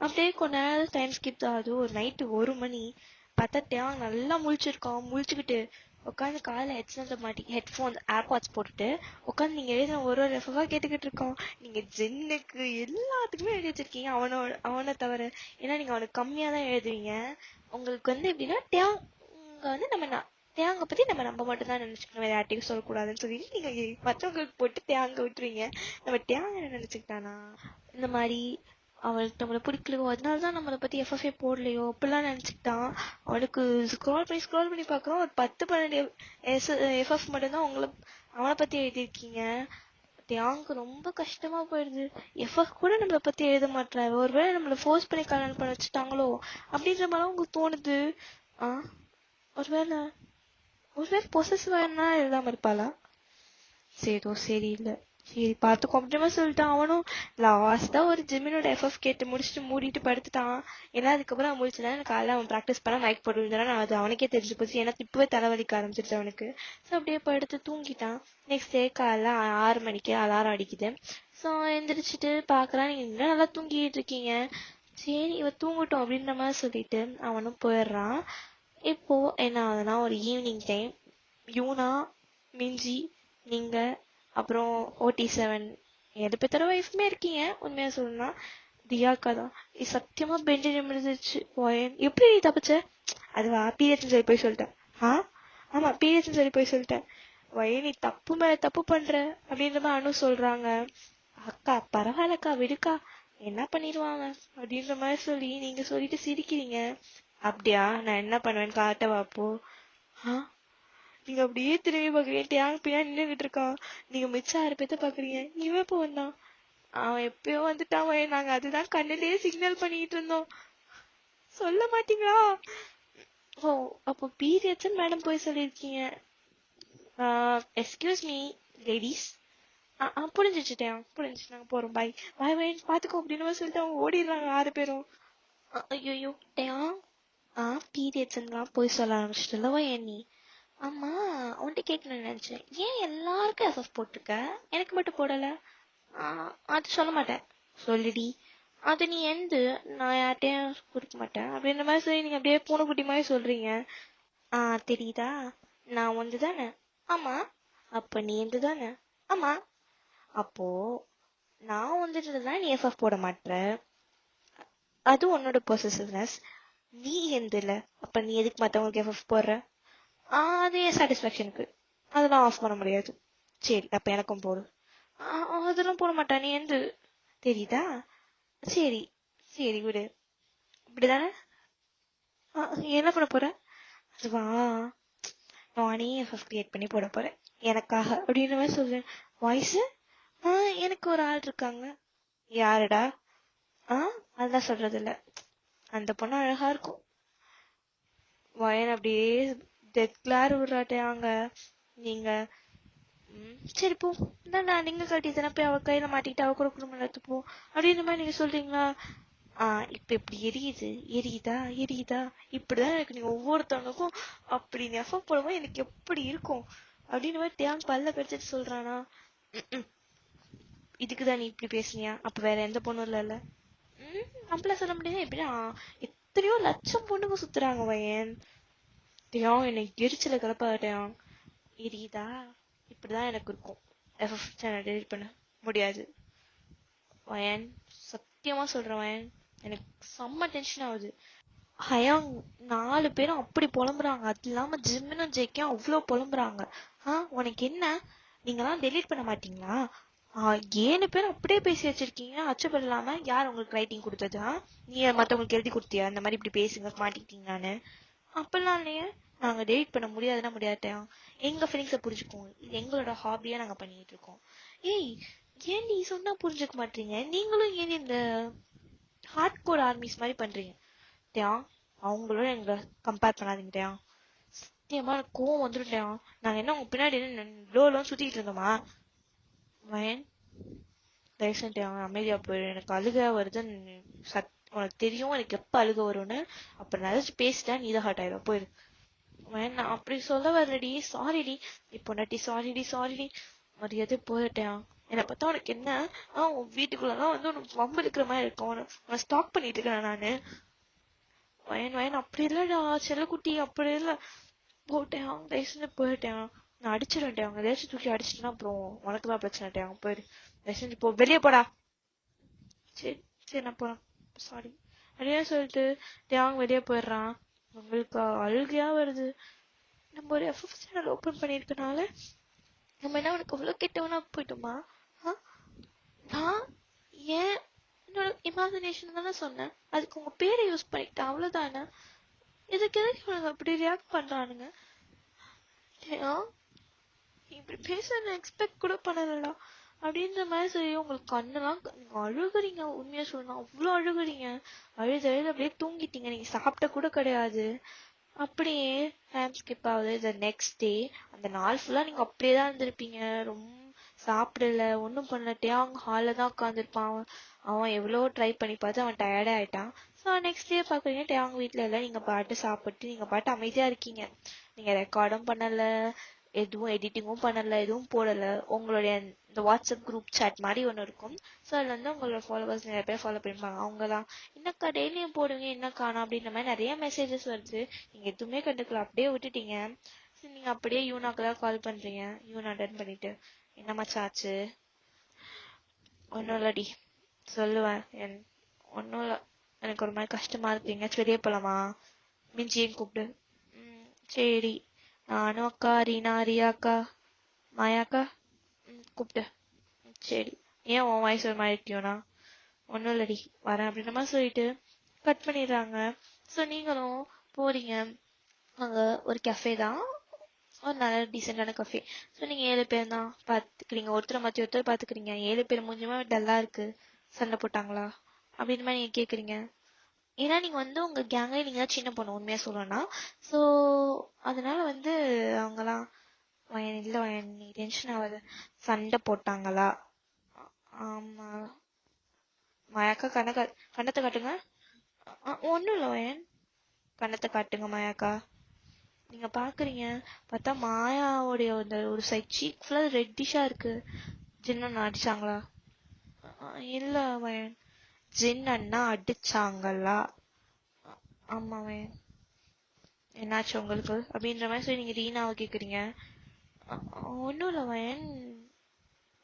அப்படியே கொஞ்ச நேரம் டைம் ஸ்கிப் ஆகுது. ஒரு நைட்டு 1 மணி. பார்த்தா நல்லா முழிச்சிருக்கோம். முழிச்சுக்கிட்டு உட்காந்து காலைல ஹெட்போன் ஏர்பாட்ஸ் போட்டுட்டு உட்காந்து நீங்க எழுதின ஒரு ரெஃபா கேட்டுக்கிட்டு இருக்கோம். நீங்க ஜென்னுக்கு எல்லாத்துக்குமே எழுதி வச்சிருக்கீங்க, அவனை தவிர. ஏன்னா நீங்க அவனுக்கு கம்மியா தான் எழுதுவீங்க. உங்களுக்கு எப்படின்னா நம்ம தேங்க பத்தி நம்ம மட்டும் தான் நினைச்சுக்கணும், வேற யார்ட்டையும் சொல்லக்கூடாதுன்னு சொல்லிட்டு நீங்க மற்றவங்களுக்கு போட்டு தேங்க விட்டுருவீங்க. நம்ம தேங்க என்ன நினைச்சுக்கிட்டானா இந்த மாதிரி அவளுக்கு நம்மளை பிடிக்கலையோ, அதனாலதான் நம்மளை பத்தி எஃப்எஃப்ஏ போடலையோ அப்படிலாம் நினைச்சுக்கிட்டான். அவனுக்கு ஸ்க்ரோல் பண்ணி பாக்குறோம், ஒரு 10-12 எஃப்எஃப் மட்டும்தான் அவனை பத்தி எழுதியிருக்கீங்க. தியாங்கு ரொம்ப கஷ்டமா போயிடுது. எஃப்எஃப் கூட நம்மளை பத்தி எழுத மாட்டாரு, ஒருவேளை நம்மளை ஃபோர்ஸ் பண்ணி கல்யாணம் பண்ண வச்சுட்டாங்களோ அப்படின்ற மாதிரி உங்களுக்கு தோணுது. ஒருவேளை பொசசிவா எழுதாம இருப்பாளா? சரியில்லை. சரி பார்த்து கொஞ்சமா சொல்லிட்டான். அவனும் லாஸ்டா ஒரு ஜிம்மினோட எஃப்எஃப் கேட்டு முடிச்சுட்டு மூடிட்டு படுத்துட்டான். ஏன்னா அதுக்கப்புறம் அவன் முடிச்சுதான் எனக்கு காலையில அவன் ப்ராக்டிஸ் பண்ண மைக் போட்டு விழுந்தானா அது அவனுக்கே தெரிஞ்சு போச்சு. எனக்கு இப்பவே தலைவலிக்க ஆரம்பிச்சிருச்சு அவனுக்கு. ஸோ அப்படியே படுத்து தூங்கிட்டான். நெக்ஸ்ட் டே காலைல 6 மணிக்கு அலாரம் அடிக்குது. ஸோ எந்திரிச்சிட்டு பாக்குறான், நீங்க இன்னும் நல்லா தூங்கிட்டு இருக்கீங்க. சரி இவ தூங்கட்டும் அப்படின்ற மாதிரி சொல்லிட்டு அவனும் போயிடுறான். இப்போ என்ன ஆகுதுன்னா ஒரு ஈவினிங் டைம் யூனா, மிஞ்சி, நீங்க அப்புறம் OT7 எது பெத்தர வைஃப்மே இருக்கீங்க. உண்மையா சொல்லணும்னா தியாக்கா தான். சத்தியமா பெஞ்சு நிமிர்ந்துச்சு. எப்படி நீ தப்பிச்ச? அதுவா பீரியட்ஸ் சொல்லி போய் சொல்லிட்டேன். ஆ ஆமா பீரியட்ஸ் சொல்லி போய் சொல்லிட்டேன். நீ தப்பு மேல தப்பு பண்ற அப்படின்ற மாதிரி அனு சொல்றாங்க. அக்கா பரவாயில்லக்கா விடுக்கா என்ன பண்ணிடுவாங்க அப்படின்ற மாதிரி சொல்லி நீங்க சொல்லிட்டு சிரிக்கிறீங்க. அப்படியா நான் என்ன பண்ணுவேன்னு காட்டவா அப்போ? நீங்க அப்படியே திரும்பி பாக்குறீங்க, டேங்க் பின்னாடி நின்றுட்டு இருக்கான். நீங்க மிச்சம் 6 பேத்த பாக்குறீங்க. இவன் எப்போ வந்தான்? அவன் எப்பயோ வந்துட்டான். நாங்க அதுதான் கண்ணிலேயே சிக்னல் பண்ணிட்டு இருந்தோம். சொல்ல மாட்டீங்களா? ஓ அப்போ பீரியட்ஸ் மேடம் போய் சொல்லிருக்கீங்க. Excuse me ladies. புரிஞ்சிச்சுட்டேன் புரிஞ்சிச்சு. நாங்க போறோம் பாய் பாய் பாய் பாத்துக்கோ அப்படின்னு சொல்லிட்டு அவங்க ஓடிடுறாங்க 6 பேரும். ஐயோ டேன் பீரியட்ஸ்லாம் போய் சொல்ல ஆரம்பிச்சிட்டல்லவா நீ? ஆமா உன்கிட்ட கேட்கணும்னு நினைச்சேன். ஏன் எல்லாருக்கும் எஃப்எஃப் போட்டிருக்க, எனக்கு மட்டும் போடல? அது சொல்ல மாட்டேன். சொல்லுடி. அது நீ எந்து நான் யார்ட்டையும் கொடுக்க மாட்டேன் அப்படின்ற மாதிரி சொல்லி நீங்க அப்படியே பூனைக்குட்டி மாதிரி சொல்றீங்க. தெரியுதா நான் வந்து தானே? ஆமா. அப்ப நீ எந்து தானே? ஆமா. அப்போ நான் வந்துட்டுதான் நீ எஃப்எஃப் போட மாட்டேற. அது உன்னோட பொசசிவ்னஸ். நீ எந்தில அப்ப நீ எதுக்கு மத்தவங்களுக்கு எஃப்எஃப் போடுற? அது என் சாட்டிஸ்பேக்ஷனுக்கு. அதெல்லாம் ஆஃப் பண்ண முடியாது. சரி அப்ப எனக்கும் போடு. அதெல்லாம் போட மாட்டேன். நீ எந்த தெரியுதா? சரி சரி விடு. இப்படிதானே? என்ன பண்ண போற? அதுவா நானே கிரியேட் பண்ணி போட போறேன் எனக்காக அப்படின்ற மாதிரி சொல்றேன். வாய்ஸ் எனக்கு ஒரு ஆள் இருக்காங்க. யாருடா? அதெல்லாம் சொல்றது இல்ல. அந்த பொண்ணு அழகா இருக்கும். வயன் அப்படியே டெக்லார் விடுறாட்டையாங்க. நீங்க சரி போ நான் நீங்க கட்டி தானே போய் அவ கையில மாட்டிக்கிட்டு அவ கூட குடும்பம் நடத்துப்போ அப்படின்ற மாதிரி நீங்க சொல்றீங்களா? இப்ப இப்படி எரியுது எரியுதா எரியுதா இப்படிதான் எனக்கு நீங்க ஒவ்வொருத்தவங்களுக்கும் அப்படி நெஃபம் போடும்போது எனக்கு எப்படி இருக்கும் அப்படின்னு மாதிரி தேன் பல்ல கடிச்சிட்டு சொல்றானா. இதுக்குதான் நீ இப்படி பேசுனியா? அப்ப வேற எந்த பொண்ணும் இல்ல? நம்மள சொல்ல முடியாது. எப்படின்னா எத்தனையோ லட்சம் பொண்ணுங்க சுத்துறாங்க வயன். டேன் என்னை எரிச்சல கிளப்பாட்டேன். எரியுதா இப்படிதான் எனக்கு இருக்கும். எஃப்எஃப் சேனல் டெலிட் பண்ண முடியாது வயன். சத்தியமா சொல்றேன் வயன், எனக்கு செம்ம டென்ஷன் ஆகுது. ஹயாங் 4 பேரும் அப்படி புலம்புறாங்க. அது இல்லாம ஜிம்முன்னு ஜெயிக்க அவ்வளவு புலம்புறாங்க. உனக்கு என்ன? நீங்களாம் டெலீட் பண்ண மாட்டீங்களா? 7 பேரும் அப்படியே பேசி வச்சிருக்கீங்க. அச்சப்பட இல்லாம யார் உங்களுக்கு ரைட்டிங் கொடுத்ததா? நீ மத்தவங்களுக்கு எழுதி கொடுத்தியா இந்த மாதிரி இப்படி பேசுங்க மாட்டிக்கிட்டீங்களான்னு? அப்பெல்லாம் இல்லையே. நாங்க டெலிட் பண்ண முடியாதுன்னா முடியாட்டோம். எங்க ஃபீலிங்ஸை புரிஞ்சுக்கோங்க. இது எங்களோட ஹாபியா நாங்க பண்ணிட்டு இருக்கோம். ஏய் ஏன் நீ சொன்னா புரிஞ்சுக்க மாட்டீங்க? நீங்களும் ஏன் இந்த ஹார்ட் கோர் ஆர்மிஸ் மாதிரி பண்றீங்க? டேன் அவங்களோட எங்களை கம்பேர் பண்ணாதீங்க டேன். சத்தியமா எனக்கு கோவம் வந்துடும் டேன். நாங்க என்ன உங்க பின்னாடி லோலாம் சுத்திட்டு இருந்தோமா? வயன் தயவுசெய்து டேன் அமைதியா போயிடு. எனக்கு அழுக வருதுன்னு உனக்கு தெரியும் எனக்கு எப்ப அழுக வரும்னு. அப்புறம் நினைச்சு பேசிட்டா நீதான் ஹார்ட் ஆயிடும். போயிரு வயன். நான் அப்படி சொல்ல வரடி. சாரிடி இப்போ நட்டி. சாரிடி சாரிடி மரியாதை போயிட்டேன். என்னை பார்த்தா உனக்கு என்ன? உன் வீட்டுக்குள்ளதான் வந்து உனக்கு வம்பு இருக்கிற மாதிரி இருக்கும். உன்னை ஸ்டாக் பண்ணிட்டு இருக்கேன் நானு. வயன் வயன் அப்படி இல்லடா செல்லக்குட்டி அப்படி இல்ல. போட்டேன் தயவுசெய்து போயிட்டேன். நான் அடிச்சிருவேன்ட்டேன். அவங்க ஏதாச்சும் தூக்கி அடிச்சிட்டேன்னா அப்புறம் உனக்குதான் பிரச்சனை. போயிரு தயவுசெய்து போ, வெளியே போடா. சரி சரி நான் போறேன். சாரி அப்படியே சொல்லிட்டு தேவங்க வெளியே போயிடுறான். உங்களுக்கு அழுகையா வருது. நம்ம ஒரு எஃப்எஃப் சேனல் ஓபன் பண்ணிருக்கனால நம்ம என்ன உனக்கு அவ்வளவு கெட்டவனா போயிட்டோமா? நான் ஏன் என்னோட இமேஜினேஷன் தானே சொன்னேன். அதுக்கு உங்க பேரை யூஸ் பண்ணிக்கிட்டேன் அவ்வளவுதானே. இதுக்கு எதுக்கு இவனுங்க அப்படி ரியாக்ட் பண்றானுங்க? இப்படி பேச நான் எக்ஸ்பெக்ட் கூட பண்ணலடா அப்படின்ற மாதிரி சொல்லி உங்களுக்கு கண்ணெல்லாம் நீங்க அழுகுறீங்க. உண்மையா சொல்லணும் அவ்வளவு அழுகுறீங்க. அழுது அழுது அப்படியே தூங்கிட்டீங்க. நீங்க சாப்பிட்ட கூட கிடையாது. அப்படியே டைம் ஸ்கிப் ஆகுது. த நெக்ஸ்ட் டே அந்த நாள் ஃபுல்லா நீங்க அப்படியே தான் இருந்திருப்பீங்க. ரொம்ப சாப்பிடல, ஒன்றும் பண்ணல. டேயாங் ஹாலில் தான் உட்காந்துருப்பான். அவன் எவ்வளோ ட்ரை பண்ணி பார்த்து அவன் டயர்டே ஆயிட்டான். ஸோ நெக்ஸ்ட் டே பார்க்குறீங்க டேயாங் வீட்டில் இல்லை. நீங்கள் பாட்டு சாப்பிட்டு நீங்கள் பாட்டு அமைதியாக இருக்கீங்க. நீங்கள் ரெக்கார்டும் பண்ணலை, எதுவும் எடிட்டிங்கும் பண்ணலை, எதுவும் போடலை. உங்களுடைய இந்த வாட்ஸ்அப் குரூப் சாட் மாதிரி ஒன்று இருக்கும். ஸோ அதில் வந்து உங்களோட ஃபாலோவர்ஸ் நிறைய பேர் ஃபாலோ பண்ணிப்பாங்க. அவங்கலாம் என்னக்கா டெய்லியும் போடுங்க என்ன காணோம் அப்படின்ற மாதிரி நிறைய மெசேஜஸ் வருது. நீங்கள் எதுவுமே கண்டுக்கல, அப்படியே விட்டுட்டீங்க. சரி, நீங்கள் அப்படியே யூனாக்கு தான் கால் பண்ணுறீங்க. யூனா அட்டன் பண்ணிட்டு என்ன மச்சான் ஆச்சு? ஒன்றும் இல்லடி சொல்லுவேன். ஒன்றும் இல்லை, எனக்கு ஒரு மாதிரி கஷ்டமா இருக்கு, எங்கேயாச்சும் வெளியே போகலாமா? மிஞ்சியும் கூப்பிடு. சரி, நானும் அக்கா, ரீனா, ரியா அக்கா, மாயா அக்கா கூப்பிட்டு. சரி, ஏன் உன் வாய்ஸ் ஒரு மாதிரி இருக்கியோண்ணா? ஒன்றும் இல்லடி வரேன் அப்படின்ற மாதிரி சொல்லிட்டு கட் பண்ணிடுறாங்க. ஸோ நீங்களும் போறீங்க. அங்கே ஒரு கஃபே தான், ஒரு நல்ல டீசெண்டான கஃபே. ஸோ நீங்கள் 7 பேர் தான் பார்த்துக்கிறீங்க, ஒருத்தரை மாற்றி ஒருத்தர் பார்த்துக்கிறீங்க. 7 பேர் மூஞ்சுமே டல்லாக இருக்கு. சண்டை போட்டாங்களா அப்படின்ற மாதிரி நீங்கள் கேட்குறீங்க. ஏன்னா நீங்கள் வந்து உங்கள் கேங்கே நீங்கள் தான் சின்ன பொண்ணு உண்மையாக சொல்லணும்னா. ஸோ அதனால வந்து அவங்களாம் வயன் இல்லை வயன் நீ டென்ஷன் ஆகாது, சண்டை போட்டாங்களா? ஆமாம் மாயாக்கா, கண்ணத்தை காட்டுங்க. ஒன்றும் இல்லை வயன், கண்ணத்தை காட்டுங்க மாயாக்கா. நீங்க பாக்குறீங்க, பார்த்தா மாயாவுடைய அந்த ஒரு சைட் சீக் ஃபுல்லா ரெட்டிஷா இருக்கு. ஜின் அண்ணா அடிச்சாங்களா? இல்ல அவன், ஜின் அண்ணா அடிச்சாங்களா? ஆமா அவன், என்னாச்சு உங்களுக்கு அப்படின்ற மாதிரி சொல்லி நீங்க ரீனாவை கேக்குறீங்க. ஒன்றும் இல்லை வயன்,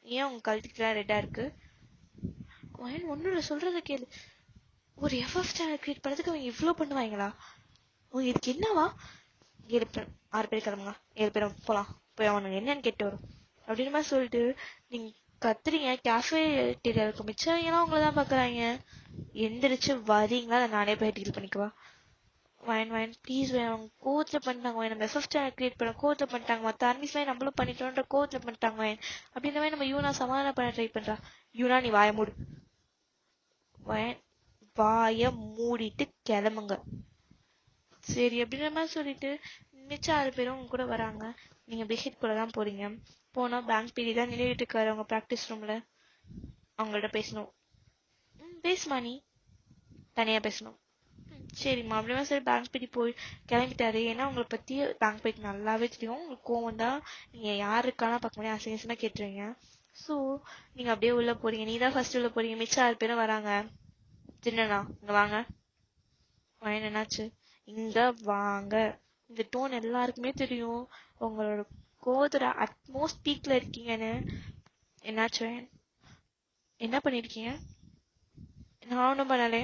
ஏன் உங்க கழுத்துக்குலாம் ரெட்டா இருக்கு? வயன் ஒன்றும் இல்லை, சொல்றத கேளு. ஒரு எஃப்எஃப் சேனல் கிரியேட் பண்ணதுக்கு அவங்க இவ்வளோ பண்ணுவாங்களா? அவங்க இதுக்கு என்னவா? 7 பேர் 6 பேர் கிளம்புங்க, 7 பேரும் போலாம், போய் அவனுங்க என்னன்னு கேட்டு வரும் அப்படின்னு மாதிரி சொல்லிட்டு நீங்க கத்துறீங்க. கேஃபே டீரியலுக்கு மிச்சம் ஏன்னா உங்களை தான் பாக்குறாங்க. எந்திரிச்சு வரீங்களா நானே போய் டீல் பண்ணிக்குவா? வயன் வயன் ப்ளீஸ் வயன், அவங்க கோவத்துல பண்ணிட்டாங்க வயன். நம்ம எஃப்எஃப் சேனல் கிரியேட் பண்ண கோவத்துல பண்ணிட்டாங்க. மற்ற ஆர்மிஸ் மாதிரி நம்மளும் பண்ணிட்டோன்ற கோவத்துல பண்ணிட்டாங்க வயன். அப்படின்ற மாதிரி நம்ம யூனா சமாதானம் பண்ண ட்ரை பண்றா. யூனா நீ வாய மூடு. வயன் வாய மூடிட்டு கிளம்புங்க. சரி அப்படின்ற மாதிரி சொல்லிட்டு மிச்சம் 6 பேரும் உங்க கூட வராங்க. நீங்க பெஷிட் கூட தான் போறீங்க. போனா பேங்க் பீடி தான் நின்றுட்டு இருக்காரு அவங்க ப்ராக்டிஸ் ரூம்ல. அவங்கள்ட்ட பேசணும். பேசுமா நீ, தனியா பேசணும். சரிம்மா அப்படிமா சரி பேங்க் பீடி போய் கிளம்பிட்டாரு. ஏன்னா உங்களை பத்தி பேங்க் பீடி நல்லாவே தெரியும். உங்களுக்கு கோவம் தான், நீங்க யாரு இருக்கானா பார்க்க முடியாது, அசிங்கமா கேட்டுருவீங்க. ஸோ நீங்க அப்படியே உள்ள போறீங்க. நீ தான் ஃபர்ஸ்ட் உள்ள போறீங்க. மிச்சம் 6 பேரும் வராங்க. சின்னண்ணா இங்க வாங்க. வயன் என்னாச்சு? இங்க வாங்க. இந்த டோன் எல்லாருக்குமே தெரியும், உங்களோட கோவத்தோட அட்மோஸ்ட் பீக்ல இருக்கீங்கன்னு. என்னாச்சு வயன்? என்ன பண்ணிருக்கீங்க? நான் ஒன்றும் பண்ணலே,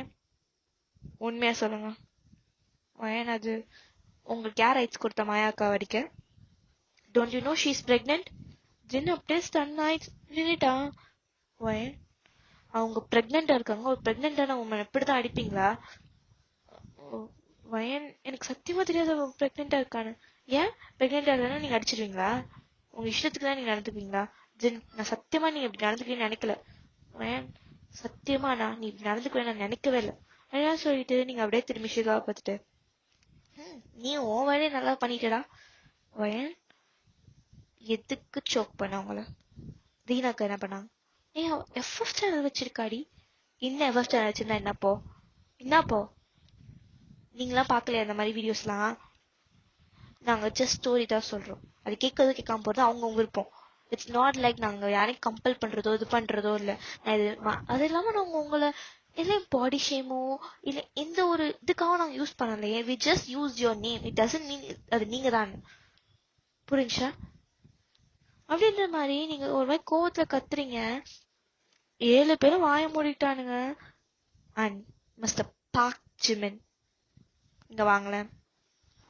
உண்மையா சொல்லுங்க. வயன் அது உங்களுக்கு யார் ரைட்ஸ் கொடுத்த மாயாக்கா அடிக்க? Don't you know she is pregnant? ஜின் அப்படியே ஸ்டன் ஆயிடுச்சு, நின்னுட்டா. வயன் அவங்க பிரெக்னெண்டா இருக்காங்க, ஒரு பிரெக்னென்டான உமன் எப்படிதான் அடிப்பீங்களா? வயன் எனக்கு சத்தியமா தெரியாது அவ பிரெக்னெண்டா இருக்கான்னு. ஏன் பிரெக்னெண்டா இருந்தா நீங்க அடிச்சிருவீங்களா? உங்க இஷ்டத்துக்கு தான் நீங்க நடந்துப்பீங்களா? ஜின் நான் சத்தியமா நீங்க இப்படி நடந்துக்கன்னு நினைக்கல. வயன் சத்தியமா நீ இப்படி நடந்துக்குவேன் நான் நினைக்கவே இல்லை. என்ன சொல்லிட்டு நீங்க அப்படியே திரும்பி ஷிகாவை பார்த்துட்டு நீ உன் வேலையை நல்லா பண்ணிட்டடா. வயன் எதுக்கு சோக் பண்ண அவங்கள? ரீனாக்கா என்ன பண்ணாங்க? ஏன் எஃப்எஃப் சேனல் வச்சிருக்காடி? என்ன எஃப்எஃப் சேனல் வச்சிருந்தா என்னப்போ நீங்களாம் பார்க்கலையா அந்த மாதிரி வீடியோஸ்லாம்? நாங்க ஜஸ்ட் ஸ்டோரி தான் சொல்றோம். அது கேட்கறது கேட்காம போறது அவங்கவுங்க விருப்பம். இட்ஸ் நாட் லைக் நாங்க யாரையும் கம்பல் பண்றதோ இது பண்றதோ இல்ல. அது இல்லாம நாங்க உங்களை இல்ல பாடி ஷேமோ இல்ல எந்த ஒரு இதுக்காக நாங்க யூஸ் பண்ணலையே. We just use your name, it doesn't mean அது நீங்க தான். புரிஞ்சா? அப்படின்ற மாதிரி நீங்க ஒரு மாதிரி கோவத்துல கத்துறீங்க. 7 பேரும் வாய மூடிட்டானுங்க. அண்ட் மிஸ்டர் பார்க் ஜிமின் இங்க வாங்கலேன்.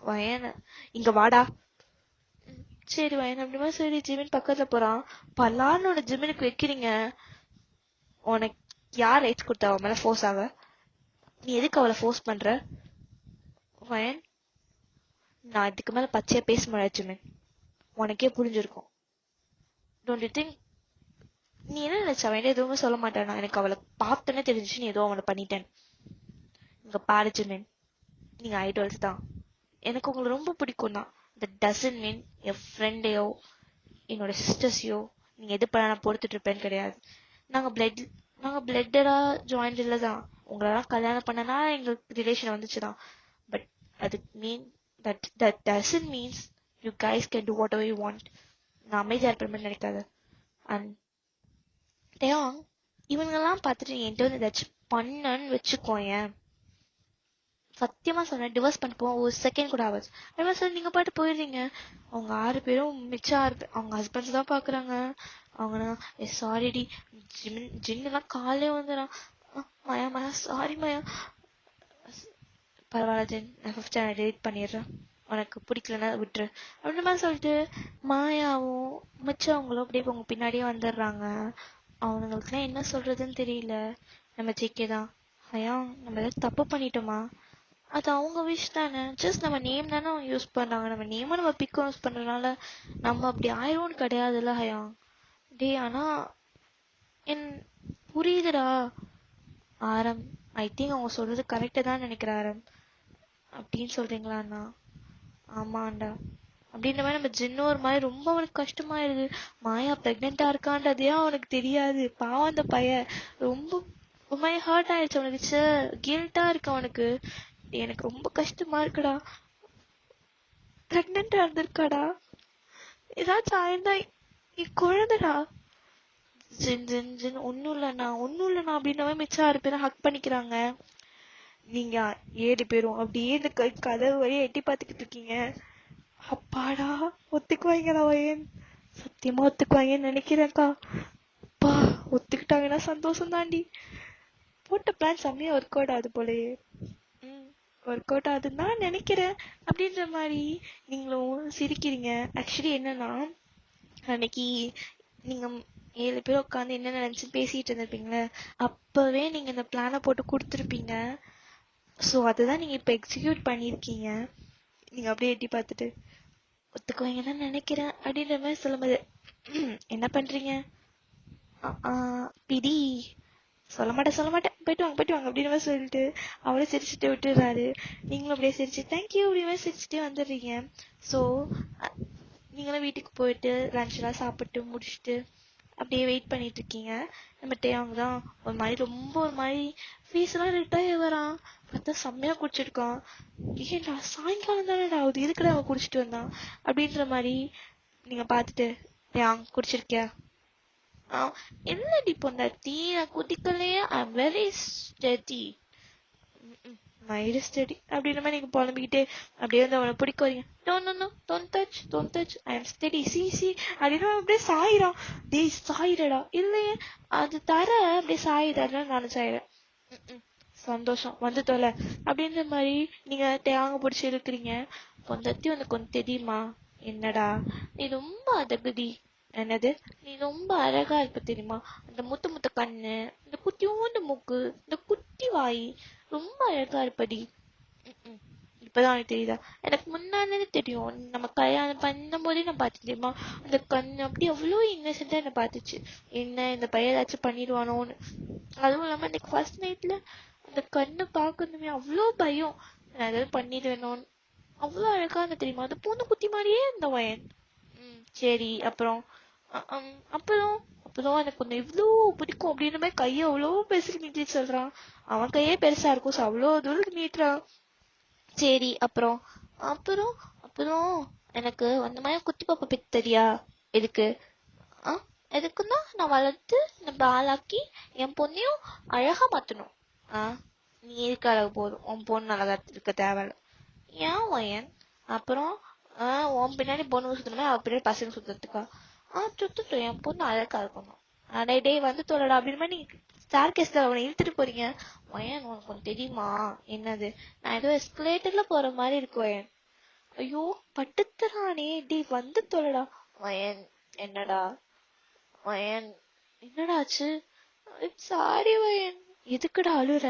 வயன் இங்க வாடா. சரி வயன் அப்படிமா சரி ஜிமின் பக்கத்துல போறான். பல்லானோட ஜிமினுக்கு வைக்கிறீங்க. உனக்கு யார் ரைட்ஸ் கொடுத்தா அவன் மேல ஃபோர்ஸ் ஆக? நீ எதுக்கு அவளை ஃபோர்ஸ் பண்ற? வயன் நான் இதுக்கு மேல பச்சையா பேச முடியாது ஜிமின், உனக்கே புரிஞ்சிருக்கும். Don't you think? நீ என்ன நினைச்ச அவன் எதுவுமே சொல்ல மாட்டானா? எனக்கு அவளை பார்த்தோன்னே தெரிஞ்சிச்சு நீ ஏதோ அவனை பண்ணிட்டேன். இங்க பாரு ஜிமின், நீங்க ஐடால்ஸ் தான், எனக்கு உங்களை ரொம்ப பிடிக்கும் தான். தட் டசன்ட் மீன் என் ஃப்ரெண்டையோ என்னோட சிஸ்டர்ஸையோ நீ எது பண்ண நான் பொறுத்துட்டு இருப்பேன்னு கிடையாது. நாங்க பிளட்டடா ஜாயின்ட்ல தான். உங்களெல்லாம் கல்யாணம் பண்ணனா எங்களுக்கு ரிலேஷன் வந்துச்சுதான். பட் அது மீன் that doesn't means you guys can do whatever you want. நான் அமைதியா இருப்பேன்னு நினைக்காத. அண்ட் டேயாங், இவங்கெல்லாம் பார்த்துட்டு என்கிட்ட வந்து ஏதாச்சும் பண்ணன்னு வச்சுக்கோயேன், சத்தியமா சொன்னேன், டிவோர்ஸ் பண்ண போவோம் ஒரு செகண்ட் கூட ஆகாது. டிவோர்ஸ் நீங்க பாட்டு போயிடுறீங்க. அவங்க 6 பேரும் மிச்சம் 6 பேர் அவங்க ஹஸ்பண்ட்ஸ் தான் பாக்குறாங்க. அவங்க சாரிடி ஜின்னுலாம் காலே வந்துடும். மயா மயா சாரி மயா, பரவாயில்ல ஜின், நான் 5th ஸ்டாண்டர்ட் டெலிட் பண்ணிடுறேன், உனக்கு பிடிக்கலன்னா விட்டுரு அப்படின்ற மாதிரி சொல்லிட்டு மாயாவும் மிச்சவங்களும் அப்படியே உங்க பின்னாடியே வந்துடுறாங்க. அவனுங்களுக்குலாம் என்ன சொல்றதுன்னு தெரியல. நம்ம ஜெயிக்கே தான். ஐயா நம்ம ஏதாவது தப்பு பண்ணிட்டோமா? அது அவங்க விஷ் தானே. ஜஸ்ட் நம்ம நேம் தானே அவங்க யூஸ் பண்றாங்க. நம்ம நேமை நம்ம பிக்கம் யூஸ் பண்றதுனால நம்ம அப்படி ஆயிரோன்னு கிடையாதுல்ல ஹயா. டே ஆனா என் புரியுதுடா ஆரம். ஐ திங்க் அவங்க சொல்றது கரெக்டா தான் நினைக்கிறேன் ஆரம். அப்படின்னு சொல்றீங்களா அண்ணா? ஆமாண்டா. அப்படின்ற மாதிரி நம்ம ஜின்னு ஒரு மாதிரி ரொம்ப அவனுக்கு கஷ்டமாயிருது. மாயா பிரெக்னெண்டா இருக்கான்றதே அவனுக்கு தெரியாது. பாவம் அந்த பையன் ரொம்ப ரொம்ப ஹர்ட் ஆயிடுச்சு அவனுக்கு. கில்ட்டா இருக்கு அவனுக்கு. எனக்கு ரொம்ப கஷ்டமா இருக்குடா. பிரெக்னெண்டா இருந்திருக்காடா, ஏதாச்சும் ஆயிருந்தா என் குழந்தைடா. ஜின் ஜின் ஜின் ஒன்னும் இல்லண்ணா அப்படின்னவே மிச்சம் 6 பேரும் ஹக் பண்ணிக்கிறாங்க. நீங்க 7 பேரும் அப்படியே இந்த கதவு வழியா எட்டி பாத்துக்கிட்டு இருக்கீங்க. அப்பாடா ஒத்துக்குவாங்கடா வயன், சத்தியமா ஒத்துக்குவாங்கன்னு நினைக்கிறேன்க்கா. அப்பா ஒத்துக்கிட்டாங்கன்னா சந்தோஷம் தாண்டி. போட்ட பிளான் செம்மையா ஒர்க் அவுட் ஆகுது போலயே. ஒர்க் அவுட் ஆகுதுன்னு தான் நினைக்கிறேன். அப்படின்ற மாதிரி நீங்களும் சிரிக்கிறீங்க. ஆக்சுவலி என்னன்னா, அன்னைக்கு நீங்க 7 பேர் உட்காந்து என்ன நினைச்சு பேசிட்டு இருந்திருப்பீங்களே, அப்பவே நீங்க இந்த பிளானை போட்டு கொடுத்துருப்பீங்க. ஸோ அதுதான் நீங்க இப்ப எக்ஸிக்யூட் பண்ணிருக்கீங்க. நீங்க அப்படியே எட்டி பார்த்துட்டு ஒத்துக்குவாங்கன்னு நினைக்கிறேன் அப்படின்ற மாதிரி சொல்லும்போது என்ன பண்றீங்க? பிடி சொல்ல மாட்டேன் போயிட்டு வாங்க அப்படின்னு மாதிரி சொல்லிட்டு அவளை சிரிச்சுட்டு விட்டுறாரு. நீங்களும் அப்படியே சிரிச்சு தேங்க்யூ அப்படியே சிரிச்சுட்டே வந்துடுறீங்க. ஸோ நீங்களும் வீட்டுக்கு போயிட்டு லஞ்ச் எல்லாம் சாப்பிட்டு முடிச்சுட்டு அப்படியே வெயிட் பண்ணிட்டு இருக்கீங்க. நம்ம டேயாங் தான் ஒரு மாதிரி ஃபீஸ் எல்லாம் ரிட்டையர் வரான். பார்த்தா செம்மையா குடிச்சிருக்கான். ஏன்டா சாயங்காலம் தானேடா ஆகுது, இதுக்குடா அவன் குடிச்சிட்டு வந்தான் அப்படின்ற மாதிரி நீங்க பாத்துட்டு, டேயாங் குடிச்சிருக்கியா? என்னடி பொண்டாட்டி நான் குடிக்கலையே, I'm very steady, mind steady அப்படின்ற மாதிரி நீங்க புலம்பிக்கிட்டே அப்படியே வந்து அவனை பிடிக்க வரீங்க. Don't touch I am steady சி அப்படின்னு அப்படியே சாயிரான். டேய் சாயிரடா. இல்லையே அது தர அப்படியே சாயிடாருன்னா நானும் சாயிறேன். சந்தோஷம் வந்து தொலை அப்படின்ற மாதிரி நீங்க தேங்க பிடிச்சி இருக்கிறீங்க. பொந்தத்தி உனக்கு ஒன்று தெரியுமா? என்னடா? நீ ரொம்ப அதகுதி. என்னது? நீ ரொம்ப அழகா இருப்ப தெரியுமா? அந்த முத்த கண்ணு, இந்த குட்டியோண்டு மூக்கு, இந்த குட்டி வாய், ரொம்ப அழகா இருப்படி. இப்பதான் எனக்கு தெரியுதா? எனக்கு முன்னாடியே தெரியும். நம்ம கல்யாணம் பண்ணும் போதே நான் பார்த்து தெரியுமா, அந்த கண்ணு அப்படி அவ்வளோ இன்னசென்டா என்ன பார்த்துச்சு. என்ன இந்த பையன் ஏதாச்சும் பண்ணிடுவானோன்னு. அதுவும் இல்லாம இன்னைக்கு ஃபர்ஸ்ட் நைட்ல அந்த கண்ணு பாக்கணுமே அவ்வளோ பயம், நான் ஏதாவது பண்ணிடுவேணும்னு. அவ்வளோ அழகா இருந்த தெரியுமா, அது பூந்து குட்டி மாதிரியே இருந்த வயன். சரி அப்புறம் அப்புறம் அப்புறம் எனக்கு கொஞ்சம் இவ்வளோ பிடிக்கும் அப்படின்ற மாதிரி கையை அவ்வளோ பெருசுக்கு நீட்டி சொல்றான். அவன் கையே பெருசா இருக்கும், அவ்வளோ தூரத்துக்கு நீட்டுறான். சரி அப்புறம் அப்புறம் அப்புறம் எனக்கு அந்த மாதிரி குட்டி பாப்பா பெத்து தெரியா? எதுக்கு? எதுக்குன்னா நான் வளர்த்து நம்ம ஆளாக்கி என் பொண்ணையும் அழகா மாத்தணும். நீ இருக்க அழகு போதும், உன் பொண்ணு அழகா இருக்க தேவையில்ல. ஏன் வயன்? அப்புறம் உன் பின்னாடி பொண்ணு சுத்தணுமே, அவ பின்னாடி பசங்க சுத்தத்துக்கா? சுத்தட்டும், என் பொண்ணு அழகா இருக்கணும். டே வந்து தோலடா அப்படின்னு மாதிரி நீங்க ஸ்டார் கேஸ்ல அவனை இழுத்துட்டு போறீங்க. வயன் உனக்கு ஒன்று தெரியுமா? என்னது? நான் ஏதோ எஸ்கலேட்டர்ல போற மாதிரி இருக்கு வயன். ஐயோ பட்டுத்தரானே. டே வந்து தோலடா. வயன் என்னடா? வயன் என்னடா ஆச்சு? சாரி வயன். எதுக்குடா அழுற?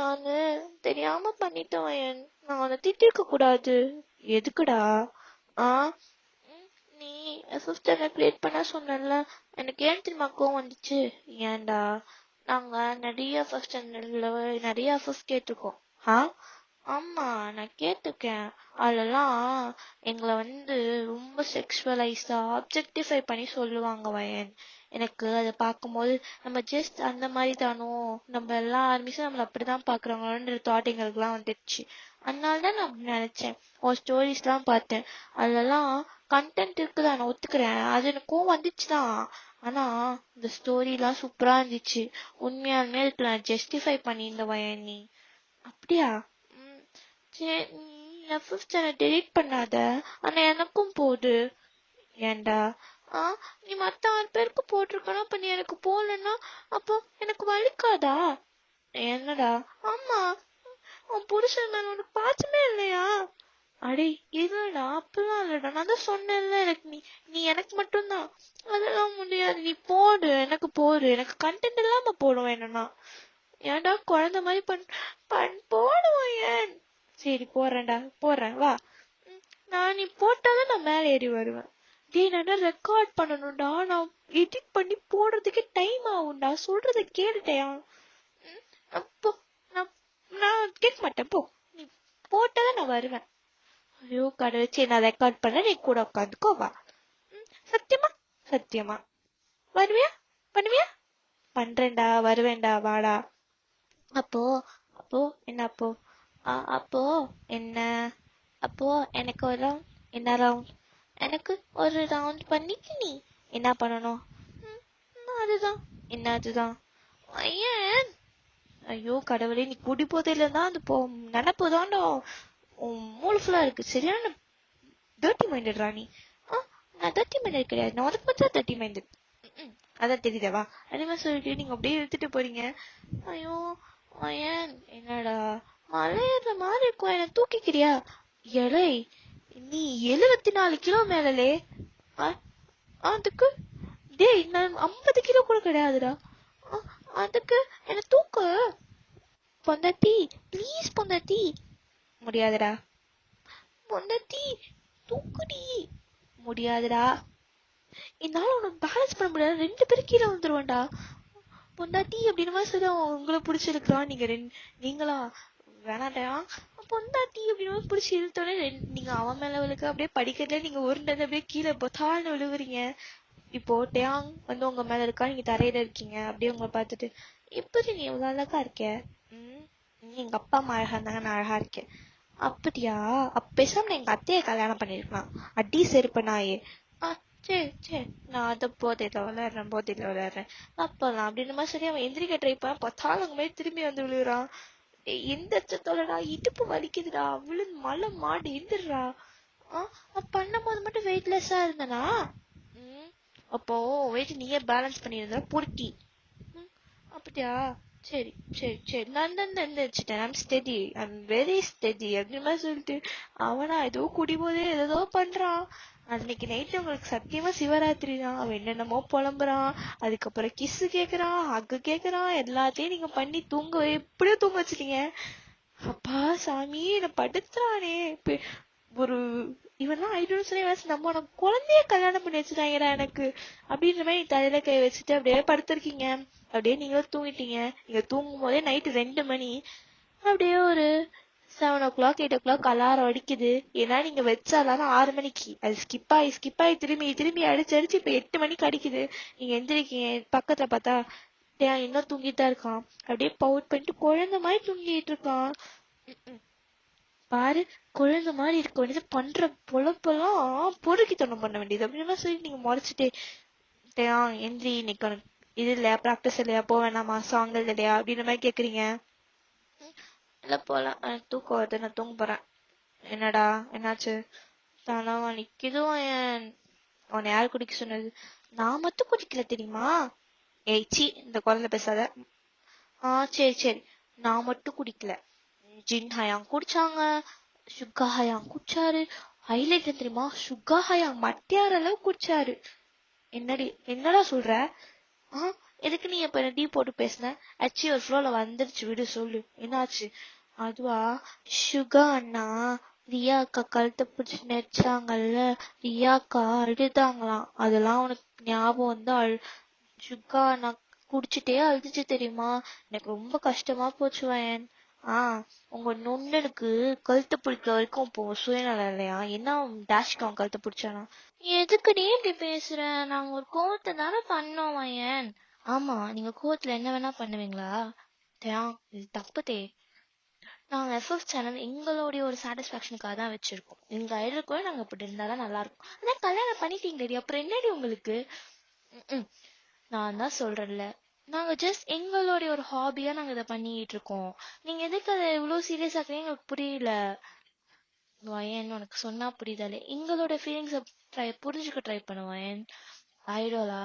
நானு தெரியாம பண்ணிட்டேன் வயன், நான் அவனை திட்டிருக்க கூடாது. எதுக்குடா? நீ சிஸ்டரை கிரியேட் பண்ண சொன்னல, எனக்கு ஏன் தெரியுமா கோவம் வந்துச்சு? ஏன்டா? நாங்க நிறைய ஃபர்ஸ்ட் ஸ்டாண்டர்ட்ல நிறைய ஃபர்ஸ்ட் கேட்டிருக்கோம். ஆமா, நான் கேட்டிருக்கேன். அதெல்லாம் எங்களை ரொம்ப செக்ஷுவலைஸ்டா ஆப்ஜெக்டிஃபை பண்ணி சொல்லுவாங்க வயன். எனக்கு அதை பார்க்கும்போது நம்ம ஜஸ்ட் அந்த மாதிரி தானோ, நம்ம எல்லா ஆர்மிஸும் நம்மள அப்படிதான் பாக்குறாங்களோன்ற தாட் எங்களுக்குலாம் வந்துடுச்சு. அதனாலதான் நான் அப்படி நினைச்சேன். ஒரு ஸ்டோரிஸ் எல்லாம் பார்த்தேன். அதெல்லாம் கண்டென்ட் இருக்குதான், நான் ஒத்துக்கிறேன். அது எனக்கும் வந்துச்சுதான். ஆனா இந்த ஸ்டோரி எல்லாம் சூப்பரா இருந்துச்சு. உண்மையாலுமே அதுக்கு நான் ஜஸ்டிஃபை பண்ணியிருந்த வயன். நீ அப்படியா? ம், சரி, நீ ஃபிஃப்த் ஸ்டாண்டர்ட் டெலீட் பண்ணாத. ஆனா எனக்கும் போடு. ஏன்டா? ஆ, நீ மத்த 6 பேருக்கு போட்டிருக்கணும், அப்ப நீ எனக்கு போடலன்னா அப்போ எனக்கு வலிக்காதா? என்னடா? ஆமா, உன் புருஷன் மேல உனக்கு பாசமே இல்லையா? அடே இல்லடா, அப்பெல்லாம் இல்லடா, நான் தான் சொன்னேன்ல, எனக்கு நீ நீ எனக்கு மட்டும்தான். அதெல்லாம் முடியாது, நீ போடு, எனக்கு போடு, எனக்கு கண்டென்ட் இல்லாம போடுவேன் என்னன்னா. ஏன்டா குழந்தை மாதிரி போடுவேன் ஏன்? சரி போடுறேன்டா, போடுறேன் வா. ம், நீ போட்டாதான் நான் மேல ஏறி வருவேன். டேய், நான் ரெக்கார்ட் பண்ணணும்டா, நான் எடிட் பண்ணி போடுறதுக்கே டைம் ஆகும்டா, சொல்றத கேட்டுட்டேன். அப்போ நான் நான் கேட்க மாட்டேன், போ. நீ போட்டாதான் நான் வருவேன். ஐயோ கடவுள், சரி நான் ரெக்கார்ட் பண்ண, நீ கூட உட்காந்துக்கோ வா. சத்தியமா? சத்தியமா? வருவியா? பண்ணுவியா? பண்றேன்டா, வருவேன்டா, வாடா. அப்போ அப்போ என்ன அப்போ? அப்போ என்ன? அப்போ எனக்கு ஒரு ரவுண்ட். என்ன ரவுண்ட்? எனக்கு ஒரு ரவுண்ட் பண்ணிட்டு நீ என்ன பண்ணணும்? அதுதான். என்ன அதுதான்? ஏன்? ஐயோ கடவுளே, நீ குடி போதையில தான் அந்த நினப்பு தாண்டா உன் மூளை ஃபுல்லா இருக்கு. சரியான டர்ட்டி மைண்டட் நீ. நான் டர்ட்டி மைண்டட் கிடையாது, நான் உனக்கு மட்டும் டர்ட்டி மைண்டட். அதான் தெரியுதவா? அதே மாதிரி சொல்லிட்டு நீங்க அப்படியே எடுத்துட்டு போறீங்க. ஐயோ ஏன்? என்னடா மலையேற மாதிரி இருக்கும், என்ன தூக்கிக்கிறியா? எலை, நீ 74 கிலோ மேலே. அதுக்கு டேய், நான் 50 கிலோ கூட கிடையாதுடா. அதுக்கு என்ன தூக்க பொண்டாட்டி, ப்ளீஸ் பொண்டாட்டி. முடியாதுடா பொண்டாட்டி, தூக்குடி. முடியாதுடா, என்னால உனக்கு பேலன்ஸ் பண்ண முடியாது, 2 பேரும் கீழே வந்துருவான்டா. பொண்டாட்டி அப்படின்னு மாதிரி சொல்லி அவன் உங்களை பிடிச்சிருக்கான். நீங்களா வேணாட்டா? பொண்டாட்டி அப்படின்னு பிடிச்சி இழுத்தோடனே நீங்க அவன் மேல விழுக்க, அப்படியே படிக்கிறதுல நீங்க உருண்டது அப்படியே கீழே பொத்தான்னு விழுவுறீங்க. இப்போ டேயாங் உங்க மேல இருக்கா, நீங்க தரையில இருக்கீங்க. அப்படியே உங்களை பார்த்துட்டு, எப்படி நீ எவ்வளவு அழகா இருக்க? உம், எங்க அப்பா அம்மா அழகா இருந்தாங்க, நான் அழகா இருக்கேன். அப்படியா? அப்ப பேசாம நான் எங்க அத்தையை கல்யாணம் பண்ணிருக்கலாம். அடி செருப்பு நாயே. சரி சரி, நான் அதை போதையில விளையாடுறேன் அப்பலாம் அப்படின்னு மாதிரி சரி. அவன் எந்திரிக்க ட்ரை பண்ண பத்தாளுங்க மாதிரி திரும்பி வந்து விழுறான். எந்த அச்சத்தோடா, இடுப்பு வலிக்குதுடா, மலை மாடு எந்திரா. பண்ணும் போது மட்டும் வெயிட்லெஸ்ஸா இருந்தனா? அப்போ வெயிட் நீயே பேலன்ஸ் பண்ணிருந்தா பொறுக்கி. அப்படியா? சரி சரி சரி, நான் தான் எந்திரிச்சிட்டேன். I'm steady, I'm very steady அப்படி மாதிரி சொல்லிட்டு அவனா ஏதோ குடிபோதே ஏதோ பண்றான். அன்னைக்கு நைட்டு உங்களுக்கு சத்தியமா சிவராத்திரி தான். அவன் என்னென்னமோ புலம்புறான். அதுக்கப்புறம் கிஸ்ஸு கேக்குறான், ஹக்கு கேக்குறான். எல்லாத்தையும் நீங்க பண்ணி எப்படியோ தூங்க வச்சிட்டீங்க. அப்பா சாமி, என்ன படுத்துறானே. ஒரு இவெல்லாம் ஐநூறு நம்ம உனக்கு குழந்தைய கல்யாணம் பண்ணி வச்சுட்டாங்கடா எனக்கு அப்படின்ற மாதிரி தலையில கை வச்சுட்டு அப்படியே படுத்திருக்கீங்க. அப்படியே நீங்களும் தூங்கிட்டீங்க. நீங்க தூங்கும் போதே நைட்டு 2 மணி. அப்படியே ஒரு 7 o'clock 8 o'clock அலாரம் அடிக்குது. ஏன்னா நீங்க வச்ச அலாரம் 6 மணிக்கு, அது ஸ்கிப் ஆகி திரும்பி திரும்பி அடிச்சு இப்ப 8 மணிக்கு அடிக்குது. நீங்க எந்திரிக்கீங்க, பக்கத்துல பார்த்தா இன்னும் தூங்கிட்டு தான் இருக்கான். அப்படியே பவுட் பண்ணிட்டு குழந்தை மாதிரி தூங்கிட்டு இருக்கான். பாரு, குழந்தை மாதிரி இருக்க வேண்டியது, பண்ற பொழப்பெல்லாம் பொறுக்கித்தனம் பண்ண வேண்டியது அப்படின்னு சொல்லி நீங்க முறைச்சிட்டே எந்திரி, இன்னைக்கு இது இல்லையா, ப்ராக்டிஸ் இல்லையா, போவேணாமா, சாங்கல் இல்லையா அப்படின்ற மாதிரி கேக்குறீங்க. இல்ல போலாம், தூக்கம் வருது, நான் தூங்க போறேன். என்னடா என்னாச்சு? தானாவா நிக்குது உன்னை யாரு குடிக்க சொன்னது? நான் மட்டும் குடிக்கல தெரியுமா? சி, இந்த குழந்தை பேசாத. சரி சரி, நான் மட்டும் குடிக்கல, ஜின் ஹயாங் குடிச்சாங்க, சுகா ஹயாங் குடிச்சாரு. ஹைலைட் தெரியுமா, சுகா ஹயாங் மத்தியார அளவு குடிச்சாரு. என்னடா சொல்ற? எதுக்கு நீ இப்ப டீ போட்டு பேசின? ஆக்சுவலி ஒரு ஃப்ளோல வந்துருச்சு, விடு சொல்லு என்னாச்சு? அதுவா, சுகா அண்ணா ரியா அக்கா கழுத்தை பிடிச்சு நெச்சாங்கல்ல, ரியா அக்கா அழுதாங்களாம். அதெல்லாம் உனக்கு ஞாபகம் வந்து சுகா அண்ணா குடிச்சிட்டே அழுதுச்சு தெரியுமா? எனக்கு ரொம்ப கஷ்டமா போச்சு வயன். உங்க நொண்ணனுக்கு கழுத்தை பிடிக்கிற வரைக்கும் இப்போ சுயநலம் இல்லையா? என்ன டேஷ்க்கு அவன் கழுத்தை பிடிச்சானா? எதுக்குடி இப்படி பேசுற? நாங்க ஒரு கோவத்தை தானே பண்ணோம் வயன். ஆமா, நீங்க கோவத்துல என்ன வேணா பண்ணுவீங்களா? இது தப்புதே. நாங்க எஃப்எஃப் சேனல் எங்களுடைய ஒரு சாட்டிஸ்பாக்சனுக்காக தான் வச்சிருக்கோம். எங்க ஐடல் கூட நாங்க இப்படி இருந்தாதான் நல்லா இருக்கும். அதான் கல்யாணம் பண்ணிட்டீங்களேடி, அப்புறம் என்னடி உங்களுக்கு? நான் தான் சொல்றேன்ல, நாங்க ஜஸ்ட் எங்களுடைய ஒரு ஹாபியா நாங்க இதை பண்ணிட்டு இருக்கோம். நீங்க எதுக்கு அதை இவ்வளவு சீரியஸா இருக்கீங்க எனக்கு புரியல. வயன், உனக்கு சொன்னா புரியுதாலே, எங்களோட ஃபீலிங்ஸை புரிஞ்சுக்க ட்ரை பண்ணுவேன். ஐடோலா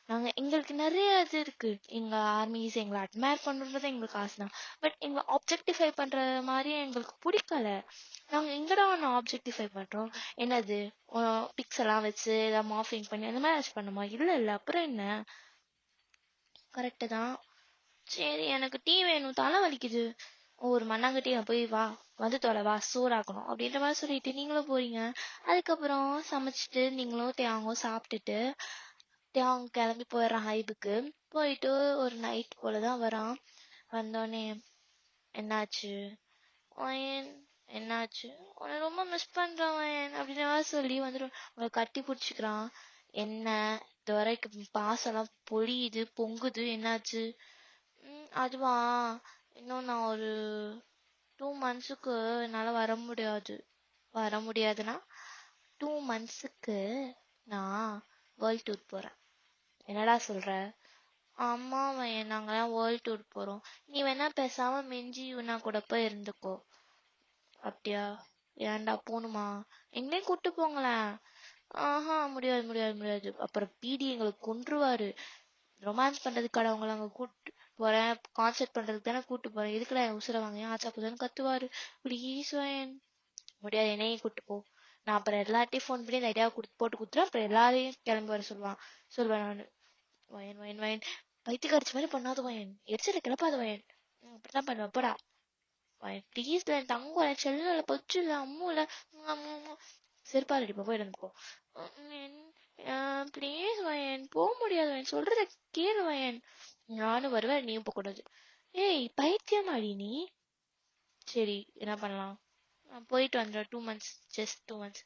நாங்க எங்களுக்கு நிறைய இது இருக்கு. எங்க ஆர்மிஸ் எங்களை அட்மையர் பண்றது எங்களுக்கு ஆசைதான். பட் எங்களை ஆப்ஜெக்டிஃபை பண்ற மாதிரி எங்களுக்கு பிடிக்கல. நாங்க எங்கடா ஒன்று ஆப்ஜெக்டிஃபை பண்றோம்? என்னது பிக்ஸ் எல்லாம் வச்சு ஏதாவது மார்ஃபிங் பண்ணி அந்த மாதிரி வச்சு பண்ணுமா? இல்ல இல்ல, அப்புறம் என்ன? கரெக்டு தான். சரி, எனக்கு டீ வேணும், தலை வலிக்குது. ஒரு மண்ணாங்கட்டியை போய் வா, வந்து தொலை வா, சோறாக்கணும் அப்படின்ற மாதிரி சொல்லிட்டு நீங்களும் போறீங்க. அதுக்கப்புறம் சமைச்சிட்டு நீங்களும் தேங்கும் சாப்பிட்டுட்டு தேவன் கிளம்பி போயிடுறான் ஹைபுக்கு. போயிட்டு ஒரு நைட் போலதான் வரான். வந்தோடனே என்னாச்சு வயன், என்னாச்சு, உன்னை ரொம்ப மிஸ் பண்றேன் வயன் அப்படின்ற மாதிரி சொல்லி வந்துடும். உங்களை கட்டி பிடிச்சிக்கிறான். என்ன இது வரைக்கும் பாசம்லாம் பொழியுது பொங்குது, என்னாச்சு? அதுவா, இன்னும் நான் ஒரு 2 monthsக்கு என்னால வர முடியாது. வர முடியாதுன்னா 2 monthsக்கு நான் வேர்ல்ட் டூர் போறேன். என்னடா சொல்ற? ஆமா வயன், நாங்கெல்லாம் வேர்ல்ட் டூர் போறோம். நீ வேணா பேசாம மிஞ்சி யூனா கூட போய் இருந்துக்கோ. அப்படியா? ஏன்டா போணுமா? எங்களையும் கூட்டு போங்களேன். ஆஹா, முடியாது முடியாது முடியாது, அப்புறம் பிடி எங்களுக்கு கொன்றுவாரு. ரொமான்ஸ் பண்றதுக்கான அவங்கள அங்க கூட்டு போறேன், கான்செர்ட் பண்றதுக்கு தானே கூட்டு போறேன், எதுக்குடா என் உசுர வாங்க ஆச்சா புதுன்னு கத்துவாரு. ப்ளீஸ் வயன். முடியாது, என்னையும் கூட்டு போ. நான் அப்புறம் எல்லார்ட்டையும் ஃபோன் பண்ணி இந்த ஐடியாவை போட்டு கொடுத்துருவேன். அப்புறம் எல்லாரையும் கிளம்பி வர சொல்லுவேன் நான். வயன் வயன் வயன், பைத்தியக்காரச்சி மாதிரி பண்ணாத வயன், எரிச்சல கிளப்பாத வயன். அப்படிதான் பண்ணுவேன், போடா. வயன் ப்ளீஸ், தங்கம் செல்ல பொச்சு இல்ல அம்மு இல்ல, செருப்பால் அடிப்பா, போய் இருந்துக்கோ. ப்ளீஸ் வயன், போக முடியாது வயன், சொல்றத கேளு வயன். நானும் வருவேன், நீயும் போக கூடாது. ஏய் பைத்தியமாடி நீ. சரி, என்ன பண்ணலாம்? நான் போயிட்டு வந்துடுறேன். 2 months, ஜஸ்ட் 2 months.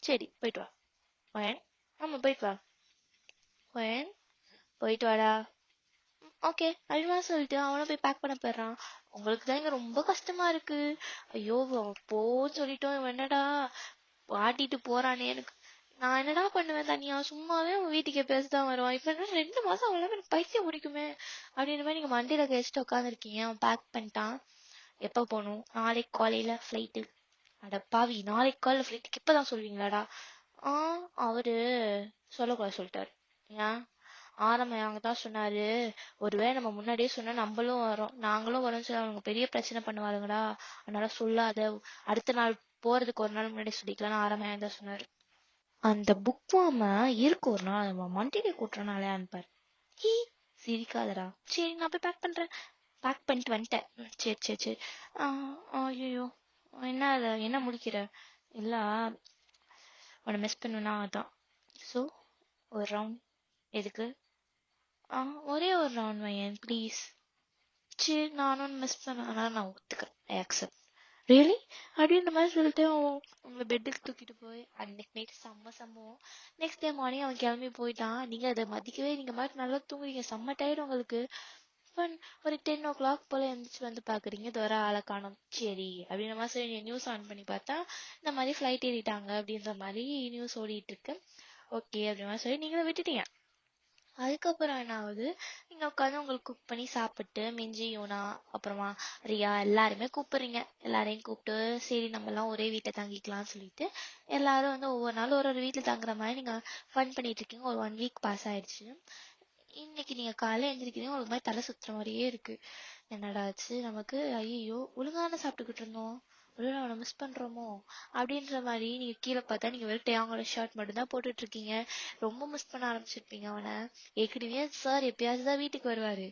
சரி, போயிட்டு வா வயன். ஆமா, போயிட்டு வா வயன், போயிட்டு வாடா. ஓகே அப்படிமா சொல்லிட்டு அவனும் போய் பேக் பண்ண போயிடுறான். உங்களுக்கு தான் இங்க ரொம்ப கஷ்டமா இருக்கு. ஐயோ, போன்னு சொல்லிட்டோம், இவன் என்னடா வாட்டிட்டு போறானே. எனக்கு நான் என்னடா பண்ணுவேன் தனியா? சும்மாவே அவன் வீட்டுக்கு எப்பயாச்சுதான் வருவான். இப்ப என்ன 2 மாசம் அவ்வளவு எனக்கு பைத்தியம் முடிக்குமே அப்படின்ற மாதிரி நீங்க மண்டியில கழிச்சுட்டு உட்காந்துருக்கீங்க. அவன் பேக் பண்ணிட்டான். எப்ப போகணும்? நாளைக்கு காலையில ஃபிளைட்டு. அட பாவி, நாளைக்கு காலையில ஃபிளைட்டுக்கு இப்பதான் சொல்வீங்களாடா? அவரு சொல்லக்கூடாது சொல்லிட்டாரு. ஏன்? ஆரம்பம் அவங்க தான் சொன்னாரு, ஒருவேளை நம்ம முன்னாடியே சொன்னா நம்மளும் வரோம், நாங்களும் வரோம்னு சொல்லி அவங்க பெரிய பிரச்சனை பண்ணுவாருங்கடா, அதனால சொல்லாத, அடுத்த நாள் போறதுக்கு ஒரு நாள் முன்னாடி சொல்லிக்கலாம்னு ஆரம்பம் தான் சொன்னாரு. அந்த புக் வாம இருக்கு ஒரு நாள் நம்ம மண்டிகை கூட்டுறனாலே அனுப்பாரு. ஹீ, சிரிக்காதடா. சரி, நான் போய் பேக் பண்றேன். பேக் பண்ணிட்டு வந்துட்டேன். சரி சரி சரி. ஐயோ, என்ன என்ன முடிக்கிற? இல்ல, உன்னை மிஸ் பண்ணுனா அதான். ஸோ ஒரு ரவுண்ட். எதுக்கு? ஒரே ஒரு ரவுண்ட் வையன் ப்ளீஸ். சரி, நானும் மிஸ் பண்ணேன், ஆனால் நான் ஒத்துக்கிறேன், ஐ அக்செப்ட். ரியலி அப்படின்ற மாதிரி சொல்லிட்டு உங்களை பெட்டுக்கு தூக்கிட்டு போய் அன்னைக்கு நைட் செம்ம சம்பவம். நெக்ஸ்ட் டே மார்னிங் அவன் கிளம்பி போயிட்டான். நீங்க அதை மதிக்கவே, நீங்க மாதிரி நல்லா தூங்குறீங்க, செம்ம டயர்டு உங்களுக்கு. ஒரு 10 o'clock போல எழுந்திரிச்சு வந்து பாக்குறீங்க, இது வர ஆளை காணோம். சரி அப்படின்ற மாதிரி சரி நியூஸ் ஆன் பண்ணி பார்த்தா இந்த மாதிரி ஃபிளைட் ஏறிட்டாங்க அப்படின்ற மாதிரி நியூஸ் ஓடிட்டு இருக்கு. ஓகே அப்படின்ற மாதிரி சொல்லி நீங்களும் விட்டுட்டீங்க. அதுக்கப்புறம் என்ன ஆகுது, நீங்க உட்காந்து உங்களுக்கு குக் பண்ணி சாப்பிட்டு மிஞ்சி யூனா அப்புறமா ரியா எல்லாருமே கூப்பிடுறீங்க. எல்லாரையும் கூப்பிட்டு சரி நம்ம எல்லாம் ஒரே வீட்டை தங்கிக்கலாம்னு சொல்லிட்டு எல்லாரும் வந்து ஒவ்வொரு நாள் ஒரு ஒரு வீட்டுல தங்குற மாதிரி நீங்க ஃபன் பண்ணிட்டு இருக்கீங்க. ஒரு 1 week பாஸ் ஆயிடுச்சு. இன்னைக்கு நீங்க காலையில எழுந்திரிக்கிறீங்க, ஒரு மாதிரி தலை சுத்துற மாதிரியே இருக்கு. என்னடா ஆச்சு நமக்கு? ஐயோ, ஒழுங்கான சாப்பிட்டுக்கிட்டு இருந்தோம், ஒழுங்கா அவனை மிஸ் பண்றோமோ அப்படின்ற மாதிரி நீங்க கீழே பார்த்தா நீங்க வெறும் டேங்கோட ஷர்ட் மட்டும் தான் போட்டுட்டு இருக்கீங்க. ரொம்ப மிஸ் பண்ண ஆரம்பிச்சிருப்பீங்க அவனை. ஏற்கனவே சார் எப்பயாச்சும் தான் வீட்டுக்கு வருவாரு,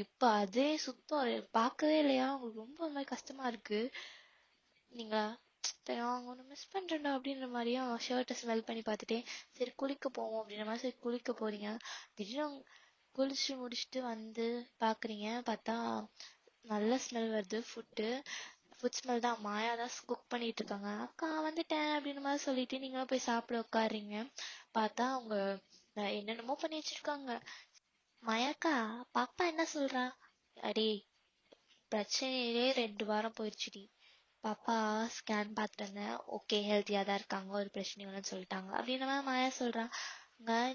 இப்ப அதே சுத்தம் பார்க்கவே இல்லையா? உங்களுக்கு ரொம்ப ஒரு மாதிரி கஷ்டமா இருக்கு. நீங்க அவங்க ஒன்று மிஸ் பண்றேன்டா அப்படின்ற மாதிரியும் ஷர்ட்டை ஸ்மெல் பண்ணி பார்த்துட்டே சரி குளிக்க போவோம் அப்படின்ற மாதிரி சரி குளிக்க போறீங்க. திடீர்னு குளிச்சு முடிச்சுட்டு வந்து பாக்குறீங்க, பார்த்தா நல்ல ஸ்மெல் வருது. ஃபுட் ஸ்மெல் தான். மாயா தான் குக் பண்ணிட்டு இருக்காங்க. அக்கா வந்துட்டேன் அப்படின்னு மாதிரி சொல்லிட்டு நீங்களும் போய் சாப்பிட உட்காருங்க. பார்த்தா அவங்க என்னென்னமோ பண்ணி வச்சிருக்காங்க. மாயாக்கா, பாப்பா என்ன சொல்றா? அடே, பிரச்சனையிலே 2 வாரம் போயிடுச்சுடி. பாப்பா ஸ்கேன் பார்த்துட்டு வந்தேன், ஓகே ஹெல்த்தியா தான் இருக்காங்க, ஒரு பிரச்சனையும் இல்லைன்னு சொல்லிட்டாங்க அப்படின்ற மாதிரி மாயா சொல்றாங்க.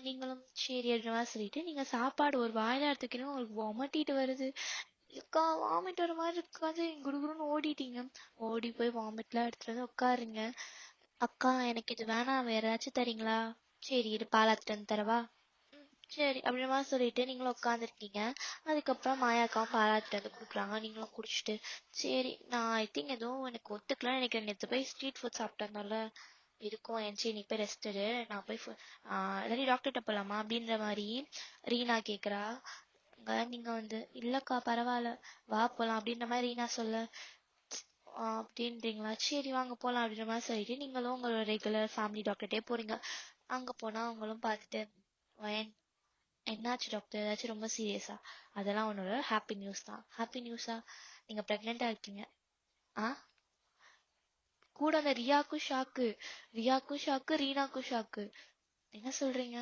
நீங்களும் சரி அப்படின்ற மாதிரி சொல்லிட்டு நீங்க சாப்பாடு ஒரு வாயில எடுத்துக்கணும், உங்களுக்கு வொமட்டிட்டு வருது. அக்கா வாமிட் வர மாதிரி இருக்காது, குடுகுடுன்னு ஓடிட்டீங்க. ஓடி போய் வாமிட்லாம் எடுத்துட்டு வந்து உட்காருங்க. அக்கா எனக்கு இது வேணாம், வேற ஏதாச்சும் தரீங்களா? சரி இரு, பாலாத்துட்டு வந்து தரவா? சரி அப்படிமா சொல்லிட்டு நீங்களும் உட்காந்துருக்கீங்க. அதுக்கப்புறம் மாயாக்காவும் பாலாத்திட்டு வந்து கொடுக்குறாங்க. நீங்களும் குடிச்சிட்டு சரி நான் ஐ திங்க் எதுவும் எனக்கு ஒத்துக்கலாம் நினைக்கிறேன், நேற்று போய் ஸ்ட்ரீட் ஃபுட் சாப்பிட்டதுனால இருக்கும். என் சரி நீ போய் ரெஸ்ட் எடு, நான் போய் இல்லாட்டி டாக்டர்கிட்ட போகலாமா அப்படின்ற மாதிரி ரீனா கேட்குறா. நீங்க வந்து இல்லக்கா பரவாயில்ல, வா போலாம் அப்படின்ற மாதிரி ரீனா சொல்ல, அப்படின்றீங்களா, சரி வாங்க போலாம் அப்படின்ற மாதிரி சொல்லிட்டு நீங்களும் உங்களோட ரெகுலர் ஃபேமிலி டாக்டர்கிட்டே போறீங்க. அங்க போனா அவங்களும் பார்த்துட்டு, "வயன், என்னாச்சு டாக்டர், ஏதாச்சும் ரொம்ப சீரியஸா?" அதெல்லாம் ஒன்னோட ஹாப்பி நியூஸ் தான். ஹாப்பி நியூஸா? நீங்க பிரெக்னெண்டா இருக்கீங்க. ஆ, கூட அந்த ரியாக்கும் ஷாக்கு, ரீனாக்கும் ஷாக்கு. என்ன சொல்றீங்க?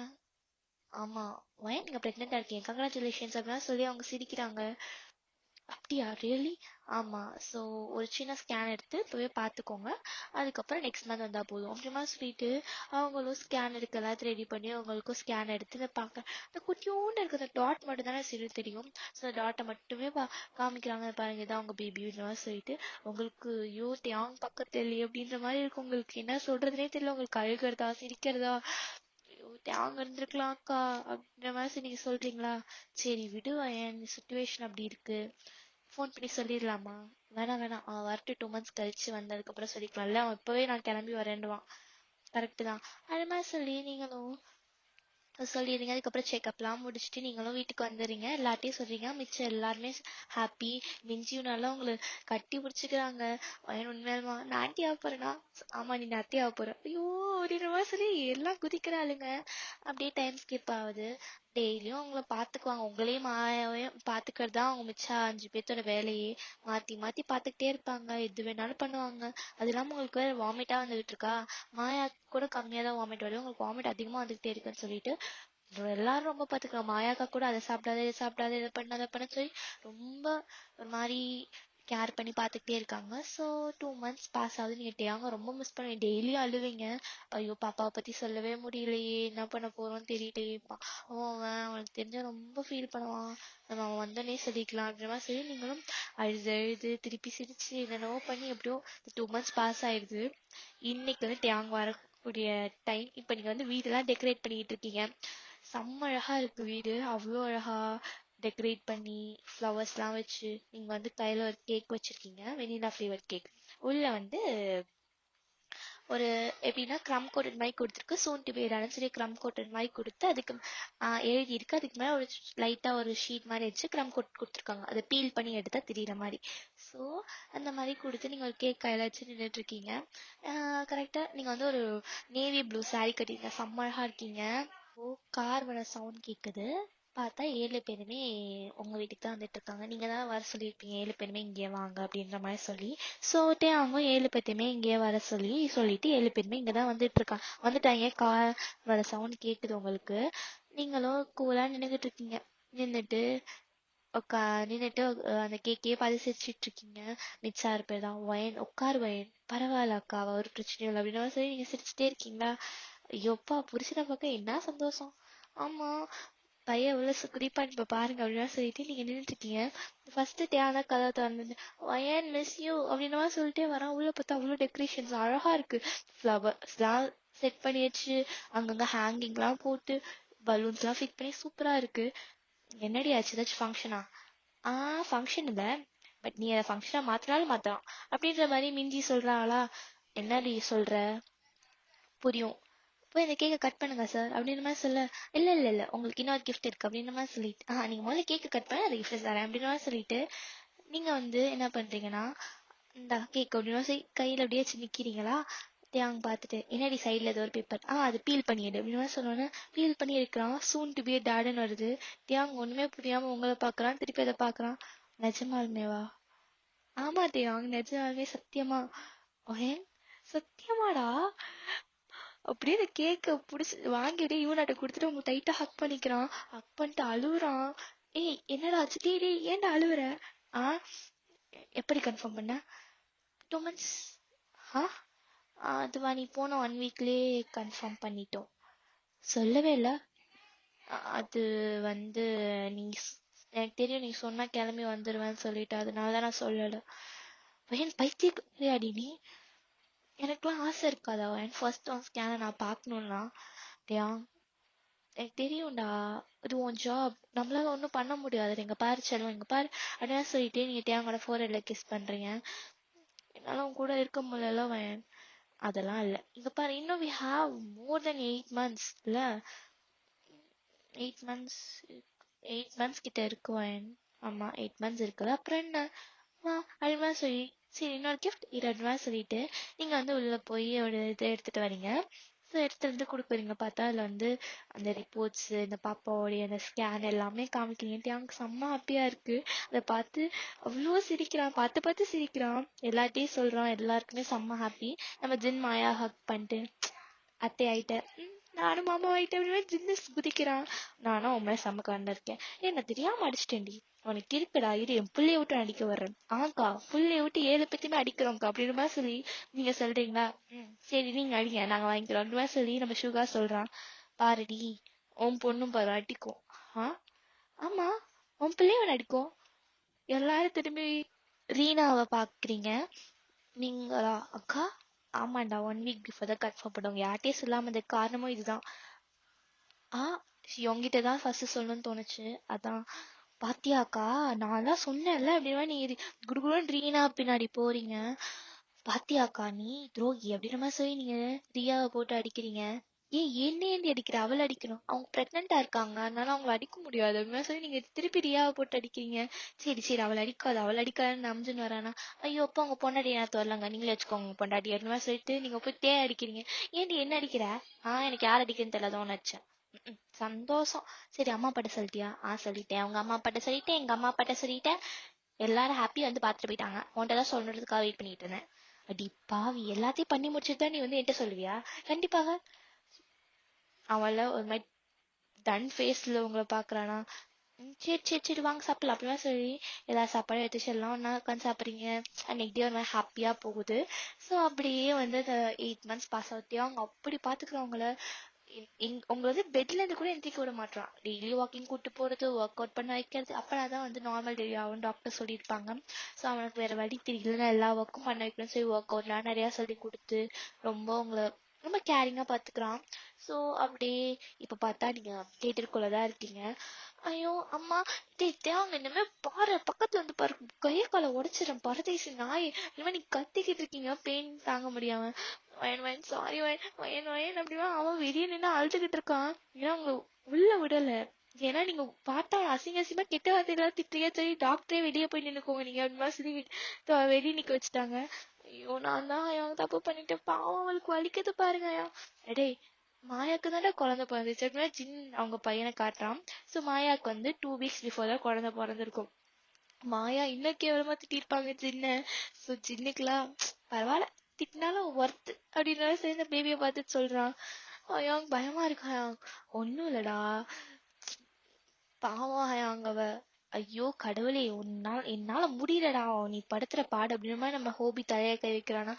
ஆமா, வயன் நீங்க பிரெக்னெண்டா இருக்கீங்க, கங்க்ராச்சுலேஷன்ஸ் அப்படிலாம் சொல்லி அவங்க சிரிக்கிறாங்க. அப்படியா, ரியலி? ஆமா. ஸோ ஒரு சின்ன ஸ்கேன் எடுத்து போய் பார்த்துக்கோங்க, அதுக்கப்புறம் நெக்ஸ்ட் மந்த் வந்தா போதும் அப்படிமா சொல்லிட்டு அவங்களும் ஸ்கேன் எடுக்க எல்லாத்தையும் ரெடி பண்ணி அவங்களுக்கும் ஸ்கேன் எடுத்து இதை பார்க்க, அந்த குட்டியோண்டு இருக்கிற டாட் மட்டும் தானே சரி தெரியும். ஸோ டாட்டை மட்டுமே காமிக்கிறாங்க, பாருங்க இதான் உங்க பேபின்ற மாதிரி சொல்லிட்டு. உங்களுக்கு ஐயோ தேங் பக்கத்து இல்லையே அப்படின்ற மாதிரி இருக்கும், உங்களுக்கு என்ன சொல்றதுனே தெரியல, உங்களுக்கு அழுகிறதா சிரிக்கிறதா. ஐயோ தேங்க இருந்திருக்கலாம் அக்கா அப்படின்ற மாதிரி நீங்க சொல்றீங்களா? சரி விடுவா, என் சுச்சுவேஷன் அப்படி இருக்கு, ஃபோன் பண்ணி சொல்லிடலாமா? வேணாம் வேணாம், அவன் வரட்டு 2 months கழிச்சு வந்ததுக்கப்புறம் சொல்லிக்கலாம்ல, அவன் இப்பவே நான் கிளம்பி வரேன்டுவான். கரெக்டு தான். அது மாதிரி சொல்லி நீங்களும் சொல்லிடுறீங்க. அதுக்கப்புறம் செக்அப்லாம் முடிச்சுட்டு நீங்களும் வீட்டுக்கு வந்துடுறீங்க. எல்லார்ட்டையும் சொல்றீங்க. மிச்சம் எல்லாருமே ஹாப்பி. மிஞ்சியும் உங்களை கட்டி பிடிச்சிக்கிறாங்க. உண்மையாலுமா நான் ஆன்ட்டி ஆக போறேனா? ஆமா நீ அத்தி ஆக போற. ஐயோ அப்படின்ற மாதிரி சொல்லி எல்லாம் குதிக்கிறாளுங்க. அப்படியே டைம் ஸ்கிப் ஆகுது. டெய்லியும் அவங்கள பாத்துக்குவாங்க, உங்களையும் மாயாவையும் பாத்துக்கிறது தான் அவங்க மிச்சம் 5 பேர்த்தோட வேலையே. மாத்தி மாத்தி பாத்துக்கிட்டே இருப்பாங்க, எது வேணாலும் பண்ணுவாங்க. அது இல்லாம உங்களுக்கு வேற வாமிட்டா வந்துகிட்டு இருக்கா. மாயா கூட கம்மியா தான் வாமிட் வருது, உங்களுக்கு வாமிட் அதிகமா வந்துகிட்டே இருக்குன்னு சொல்லிட்டு எல்லாரும் ரொம்ப பாத்துக்கலாம். மாயாக்கா கூட அதை சாப்பிடாத இதை சாப்பிடாத இதை பண்ண அதை பண்ண சொல்லி ரொம்ப ஒரு மாதிரி கேர் பண்ணி பார்த்துக்கிட்டே இருக்காங்க. ஸோ 2 months பாஸ் ஆகுது. நீங்கள் டேங்க ரொம்ப மிஸ் பண்ணுவீங்க, டெய்லியும் அழுவீங்க. ஐயோ பாப்பாவை பற்றி சொல்லவே முடியலையே, என்ன பண்ண போகிறோன்னு தெரியலையேப்பா. அவனுக்கு தெரிஞ்ச ரொம்ப ஃபீல் பண்ணுவான், நம்ம அவன் வந்தோடனே சொல்லிக்கலாம் அப்படின்ற மாதிரி சொல்லி நீங்களும் அழுது அழுது திருப்பி சிரிச்சு என்னென்னவோ பண்ணி எப்படியோ 2 months பாஸ் ஆயிடுது. இன்னைக்கு வந்து டேங் வரக்கூடிய டைம். இப்போ நீங்கள் வந்து வீடெல்லாம் டெக்கரேட் பண்ணிக்கிட்டு இருக்கீங்க. செம்ம அழகா இருக்கு வீடு, அவ்வளோ அழகா டெக்கரேட் பண்ணி ஃப்ளவர்ஸ்லாம் வச்சு நீங்க வந்து கையில ஒரு கேக் வச்சிருக்கீங்க, வெனிலா ஃப்ளேவர் கேக். உள்ள வந்து ஒரு எப்படின்னா க்ரம் கோட்டட் மாதிரி கொடுத்துருக்கு, சூன் டு பி சொல்லி க்ரம் கோட்டட் மாதிரி கொடுத்து அதுக்கு எழுதி இருக்கு. அதுக்கு மேலே ஒரு லைட்டாக ஒரு ஷீட் மாதிரி வச்சு க்ரம் கோட் கொடுத்துருக்காங்க, அதை பீல் பண்ணி எடுத்தா தெரியுற மாதிரி. ஸோ அந்த மாதிரி கொடுத்து நீங்கள் ஒரு கேக் கையில் வச்சு நின்றுட்டு இருக்கீங்க. கரெக்டாக நீங்கள் வந்து ஒரு நேவி ப்ளூ saree கட்டிருக்கீங்க, செம்ம அழகா இருக்கீங்க. ஓ, கார் வர சவுண்ட் கேக்குது. பார்த்தா 7 பேருமே உங்க வீட்டுக்கு தான் வந்துட்டு இருக்காங்க. நீங்க தான் வர சொல்லியிருப்பீங்க 7 பேருமே இங்கே வாங்க அப்படின்ற மாதிரி சொல்லி. சோட்டே அவங்க 7 பேர்த்தையுமே இங்கே வர சொல்லிட்டு 7 பேருமே இங்கே தான் வந்துட்டாங்க. கார் வர சவுண்ட் கேக்குது உங்களுக்கு. நீங்களும் கூலா நின்றுட்டு இருக்கீங்க. நின்றுட்டு உக்கா நின்றுட்டு அந்த கேக்கையே பார்த்து சிரிச்சிட்டு இருக்கீங்க. மிச்சம் 6 பேர் தான். வயன் உட்கார், வயன் பரவாயில்ல அக்கா, ஒரு பிரச்சனையும் இல்லை அப்படின்னு சொல்லி நீங்க சிரிச்சுட்டே இருக்கீங்களா. ஐயோப்பா, புருஷனை பார்க்க என்ன சந்தோஷம். ஆமா, பையன் எவ்வளவு சுக்குடிப்பா இப்ப பாருங்க அப்படின்னு சொல்லிட்டு நீங்க நின்றுட்டு இருக்கீங்க. ஃபர்ஸ்ட் தேவையான கதை திறந்து வயன் மிஸ் யூ அப்படின்னு சொல்லிட்டே வரான். உள்ள பார்த்தா அவ்வளோ டெக்கரேஷன்ஸ் அழகா இருக்கு, ஃப்ளவர்ஸ்லாம் செட் பண்ணி வச்சு அங்கங்க ஹேங்கிங்லாம் போட்டு பலூன்ஸ்லாம் ஃபிட் பண்ணி சூப்பரா இருக்கு. என்னடி ஆச்சு, ஏதாச்சும் ஃபங்க்ஷனா? ஃபங்க்ஷன் இல்லை, பட் நீ அதை ஃபங்க்ஷனா மாத்தினாலும் மாத்தலாம் அப்படின்ற மாதிரி மிஞ்சி சொல்றாளா. என்னடி சொல்ற, புரியும், போய் இந்த கேக்கை கட் பண்ணுங்க சார் அப்படின்ற மாதிரி சொல்ல. இல்லை இல்லை இல்லை, உங்களுக்கு இன்னொரு கிஃப்ட் இருக்கு அப்படின்ற மாதிரி சொல்லிட்டு நீங்கள் முதல்ல கேக்கை கட் பண்ண அது கிஃப்ட் தரேன் அப்படின்ற மாதிரி சொல்லிட்டு நீங்கள் வந்து என்ன பண்ணுறீங்கன்னா இந்த கேக் அப்படின்னு சொல்லி கையில் அப்படியே வச்சு நிற்கிறீங்களா. தேங்க பார்த்துட்டு என்னடி சைடில் ஏதோ ஒரு பேப்பர், அது பீல் பண்ணிடு அப்படின்னு மாதிரி சொன்னோன்னே பீல் பண்ணி எடுக்கிறான். சூன் டு பி டேடுன்னு வருது. தேங்க ஒன்றுமே புரியாமல் உங்களை பார்க்குறான், திருப்பி அதை பார்க்குறான். நிஜமாலுமேவா? ஆமா தேவாங்க, நிஜமாலுமே சத்தியமா. ஒயன் சத்தியமாடா. அப்படியே அந்த கேக்க புடிச்சு வாங்கிட்டு இவனாட்ட கொடுத்துட்டு அவங்க டைட்டா ஹக் பண்ணிக்கிறான். ஹக் பண்ணிட்டு அழுகுறான். ஏய் என்னடா ஆச்சு? டேய் டேய் ஏன்டா அழுவுற? ஆ எப்படி கன்ஃபார்ம் பண்ண? 2 months. ஆ அதுவா, நீ போன 1 weekலயே கன்ஃபார்ம் பண்ணிட்டோம். சொல்லவே இல்ல. அது வந்து நீ எனக்கு தெரியும் நீ சொன்னா கிளம்பி வந்துருவேன்னு சொல்லிட்டு, அதனாலதான் நான் சொல்லல. பையன் பைத்தியக்காரியாடி நீ. எனக்குலாம் ஆசை இருக்காதா என் ஃபர்ஸ்ட் ஸ்கேனை நான் பார்க்கணும்னா? டேயா எனக்கு தெரியும்டா, இது உன் ஜாப், நம்மளால ஒன்றும் பண்ண முடியாது. எங்க பாரு செல்வம், எங்க பாரு அப்படின்னு சொல்லிட்டு நீங்க தேவங்களோட ஃபோர்ஹெட்ல கிஸ் பண்றீங்க. என்னால உன் கூட இருக்க முடியல வயன். அதெல்லாம் இல்ல. இங்க பாரு, இன்னும் we have more than 8 months இல்ல. 8 months, 8 months கிட்ட இருக்கு வயன். ஆமா 8 months இருக்குல்ல, அப்புறம் என்ன? அட்வான்ஸ் சொல்லி சரி இன்னொரு கிஃப்ட் இது அட்வான்ஸ் சொல்லிட்டு நீங்க வந்து உள்ள போய் ஒரு இதை எடுத்துட்டு வரீங்க. ஸோ எடுத்துட்டு வந்து கொடுக்குறீங்க. பார்த்தா அதுல வந்து அந்த ரிப்போர்ட்ஸ், இந்த பாப்பாவோடைய அந்த ஸ்கேன் எல்லாமே காமிக்கிறீங்க. அவங்க செம்ம ஹாப்பியா இருக்கு. அதை பார்த்து அவ்வளோ சிரிக்கிறான், பார்த்து பார்த்து சிரிக்கிறான், எல்லார்ட்டையும் சொல்றான். எல்லாருக்குமே செம்ம ஹாப்பி. நம்ம ஜின் மாயா ஹக் பண்ணிட்டு அத்தை ஆயிட்ட, நானும் மாமா ஆயிட்டேன் அப்படின்னு ஜின்னு குதிக்கிறான். நானும் உண்மையை செம்ம காண்ட இருக்கேன். நான் தெரியாம அடிச்சிட்டேன்டி, உனக்கு இருக்குடா, இரு என் புள்ளைய விட்டு அடிக்க வர்றேன். ஆக்கா புள்ளைய விட்டு 7 பேத்தையுமே அடிக்கிறோம்க்கா அப்படின்னு மாதிரி சொல்லி நீங்க சொல்றீங்களா? சரி நீங்க அடிங்க, நாங்க வாங்கிக்கிறோம் அப்படி மாதிரி சொல்லி நம்ம சுகா சொல்றான். பாருடி உன் பொண்ணும் பாரு அடிக்கும். ஆ ஆமா உன் பிள்ளைய அடிக்கும். எல்லாரும் திரும்பி ரீனாவை பாக்குறீங்க. நீங்களா அக்கா? ஆமாண்டா, 1 week பிஃபோர் தான் கன்ஃபார்ம் பண்ணுவாங்க. யார்ட்டையும் சொல்லாம இந்த காரணமும் இதுதான். ஆ உங்ககிட்டதான் ஃபர்ஸ்ட் சொல்லணும்னு தோணுச்சு, அதான். பாத்தியாக்கா, நான் தான் சொன்னேன்ல அப்படின்னா நீ குடுகுடுன்னு ரீனா பின்னாடி போறீங்க. பாத்தியாக்கா நீ துரோகி அப்படின்ற மாதிரி சொல்லி நீங்க ரியாவை போட்டு அடிக்கிறீங்க. ஏன் என்ன ஏண்டி அடிக்கிற? அவளை அடிக்கணும், அவங்க பிரெக்னெண்டா இருக்காங்க, அதனால அவங்கள அடிக்க முடியாது அப்படின்னு சொல்லி நீங்க திருப்பி ரியாவை போட்டு அடிக்கிறீங்க. சரி சரி அவளை அடிக்காது, அவளை அடிக்காதுன்னு நம்பிச்சுன்னு வரானா? ஐயோ அப்போ அவங்க பொண்டாட்டி எனக்கு வரலங்க, நீங்களே வச்சுக்கோங்க உங்க பொண்டாட்டி அப்படின்னு மாதிரி சொல்லிட்டு நீங்க போய் அடிக்கிறீங்க. ஏண்டி என்ன அடிக்கிற? எனக்கு யார் அடிக்கிறேன்னு தெரியலதான் வச்சேன். சந்தோஷம். சரி அம்மா அப்பாட்ட சொல்லிட்டியா? சொல்லிட்டேன். உங்க அம்மா அப்பாட்ட சொல்லிட்டேன், எங்க அம்மா அப்பாட்ட சொல்லிட்டேன். எல்லாரும் ஹாப்பியா வந்து பாத்துட்டு போயிட்டாங்க. உன்கிட்ட தான் சொல்றதுக்காக வெயிட் பண்ணிட்டு இருந்தேன். அடி பாவி, எல்லாத்தையும் பண்ணி முடிச்சுட்டு தான் நீ வந்து என்கிட்ட சொல்லுவியா? கண்டிப்பாக. அவள ஒரு மாதிரி டன் ஃபேஸ்ல உங்களை பாக்குறானா? சரி சரி சரி வாங்க சாப்பிடலாம் அப்படிலாம் சொல்லி எல்லா சாப்பாடும் எடுத்து எல்லாம் ஒன்னா உட்காந்து சாப்பிட்றீங்க. அன்னைக்கு டே ஒரு மாதிரி ஹாப்பியா போகுது. ஸோ அப்படியே வந்து அந்த 8 months பாஸ் ஆகுத்தியா அவங்க அப்படி பாத்துக்கிறவங்கள. உங்களை வந்து பெட்ல இருந்து கூட எந்திரிக்க விட மாட்டான். டெய்லி வாக்கிங் கூட்டு போறது, ஒர்க் அவுட் பண்ண வைக்கிறது, அப்பதான் வந்து நார்மல் டெய்லி ஆகும் டாக்டர் சொல்லியிருப்பாங்க. ஸோ அவனுக்கு வேற வழி தெரியல, எல்லா ஒர்க்கும் பண்ண வைக்கணும். சரி ஒர்க் அவுட்லாம் நிறைய சொல்லி கொடுத்து ரொம்ப உங்களை ரொம்ப கேரிங்கா பாத்துக்கிறான். ஸோ அப்படியே இப்ப பார்த்தா நீங்க தேட்டருக்குள்ளதான் இருக்கீங்க. ஐயோ அம்மா, அவங்க இனிமே பாரு பக்கத்துல வந்து பாரு, கைய காலை உடைச்சிடறேன் பரதேசி நாய் இனிமே நீ கத்திக்கிட்டு இருக்கீங்க பெயின் தாங்க முடியாம. வயன் வயன் சாரி வயன் வயன் வயன் அப்படின்னா அவன் வெளியே நின்று அழுதுகிட்டு இருக்கான். ஏன்னா அவங்க உள்ள விடல. ஏன்னா நீங்க பார்த்தா அசிங்க அசிங்கமா கெட்ட வார்த்தையெல்லாம் திட்டியே சரி டாக்டரே வெளியே போய் நின்னுக்கோங்க நீங்க அப்படிமா சொல்லி வெளியே நிக்க வச்சுட்டாங்க. ஐயோ நான் தான் ஐயா தப்பு பண்ணிட்டேன், பாவம் அவளுக்கு வலிக்குது பாருங்க ஐயா. டேய் மாயாக்கு தானே குழந்தை பிறந்துச்சு அப்படின்னா ஜின் அவங்க பையனை காட்டுறான். ஸோ மாயாக்கு வந்து 2 weeks பிஃபோர் தான் குழந்தை பிறந்திருக்கும். மாயா இன்னும் கேவலமா திட்டிருப்பாங்க ஜின்ன. ஸோ ஜின்னுக்குலாம் பரவாயில்ல, திட்டினாலும் ஒர்த் அப்படின்னு சேர்ந்த பேபியை பார்த்துட்டு சொல்றான். ஐயா பயமா இருக்கா? ஒன்னும் இல்லடா, பாவம் அவ. ஐயோ கடவுளே, என்னால முடியலடா நீ படுத்துற பாடு அப்படின்ற மாதிரி நம்ம ஹோபி தலைய கை வைக்கிறானா?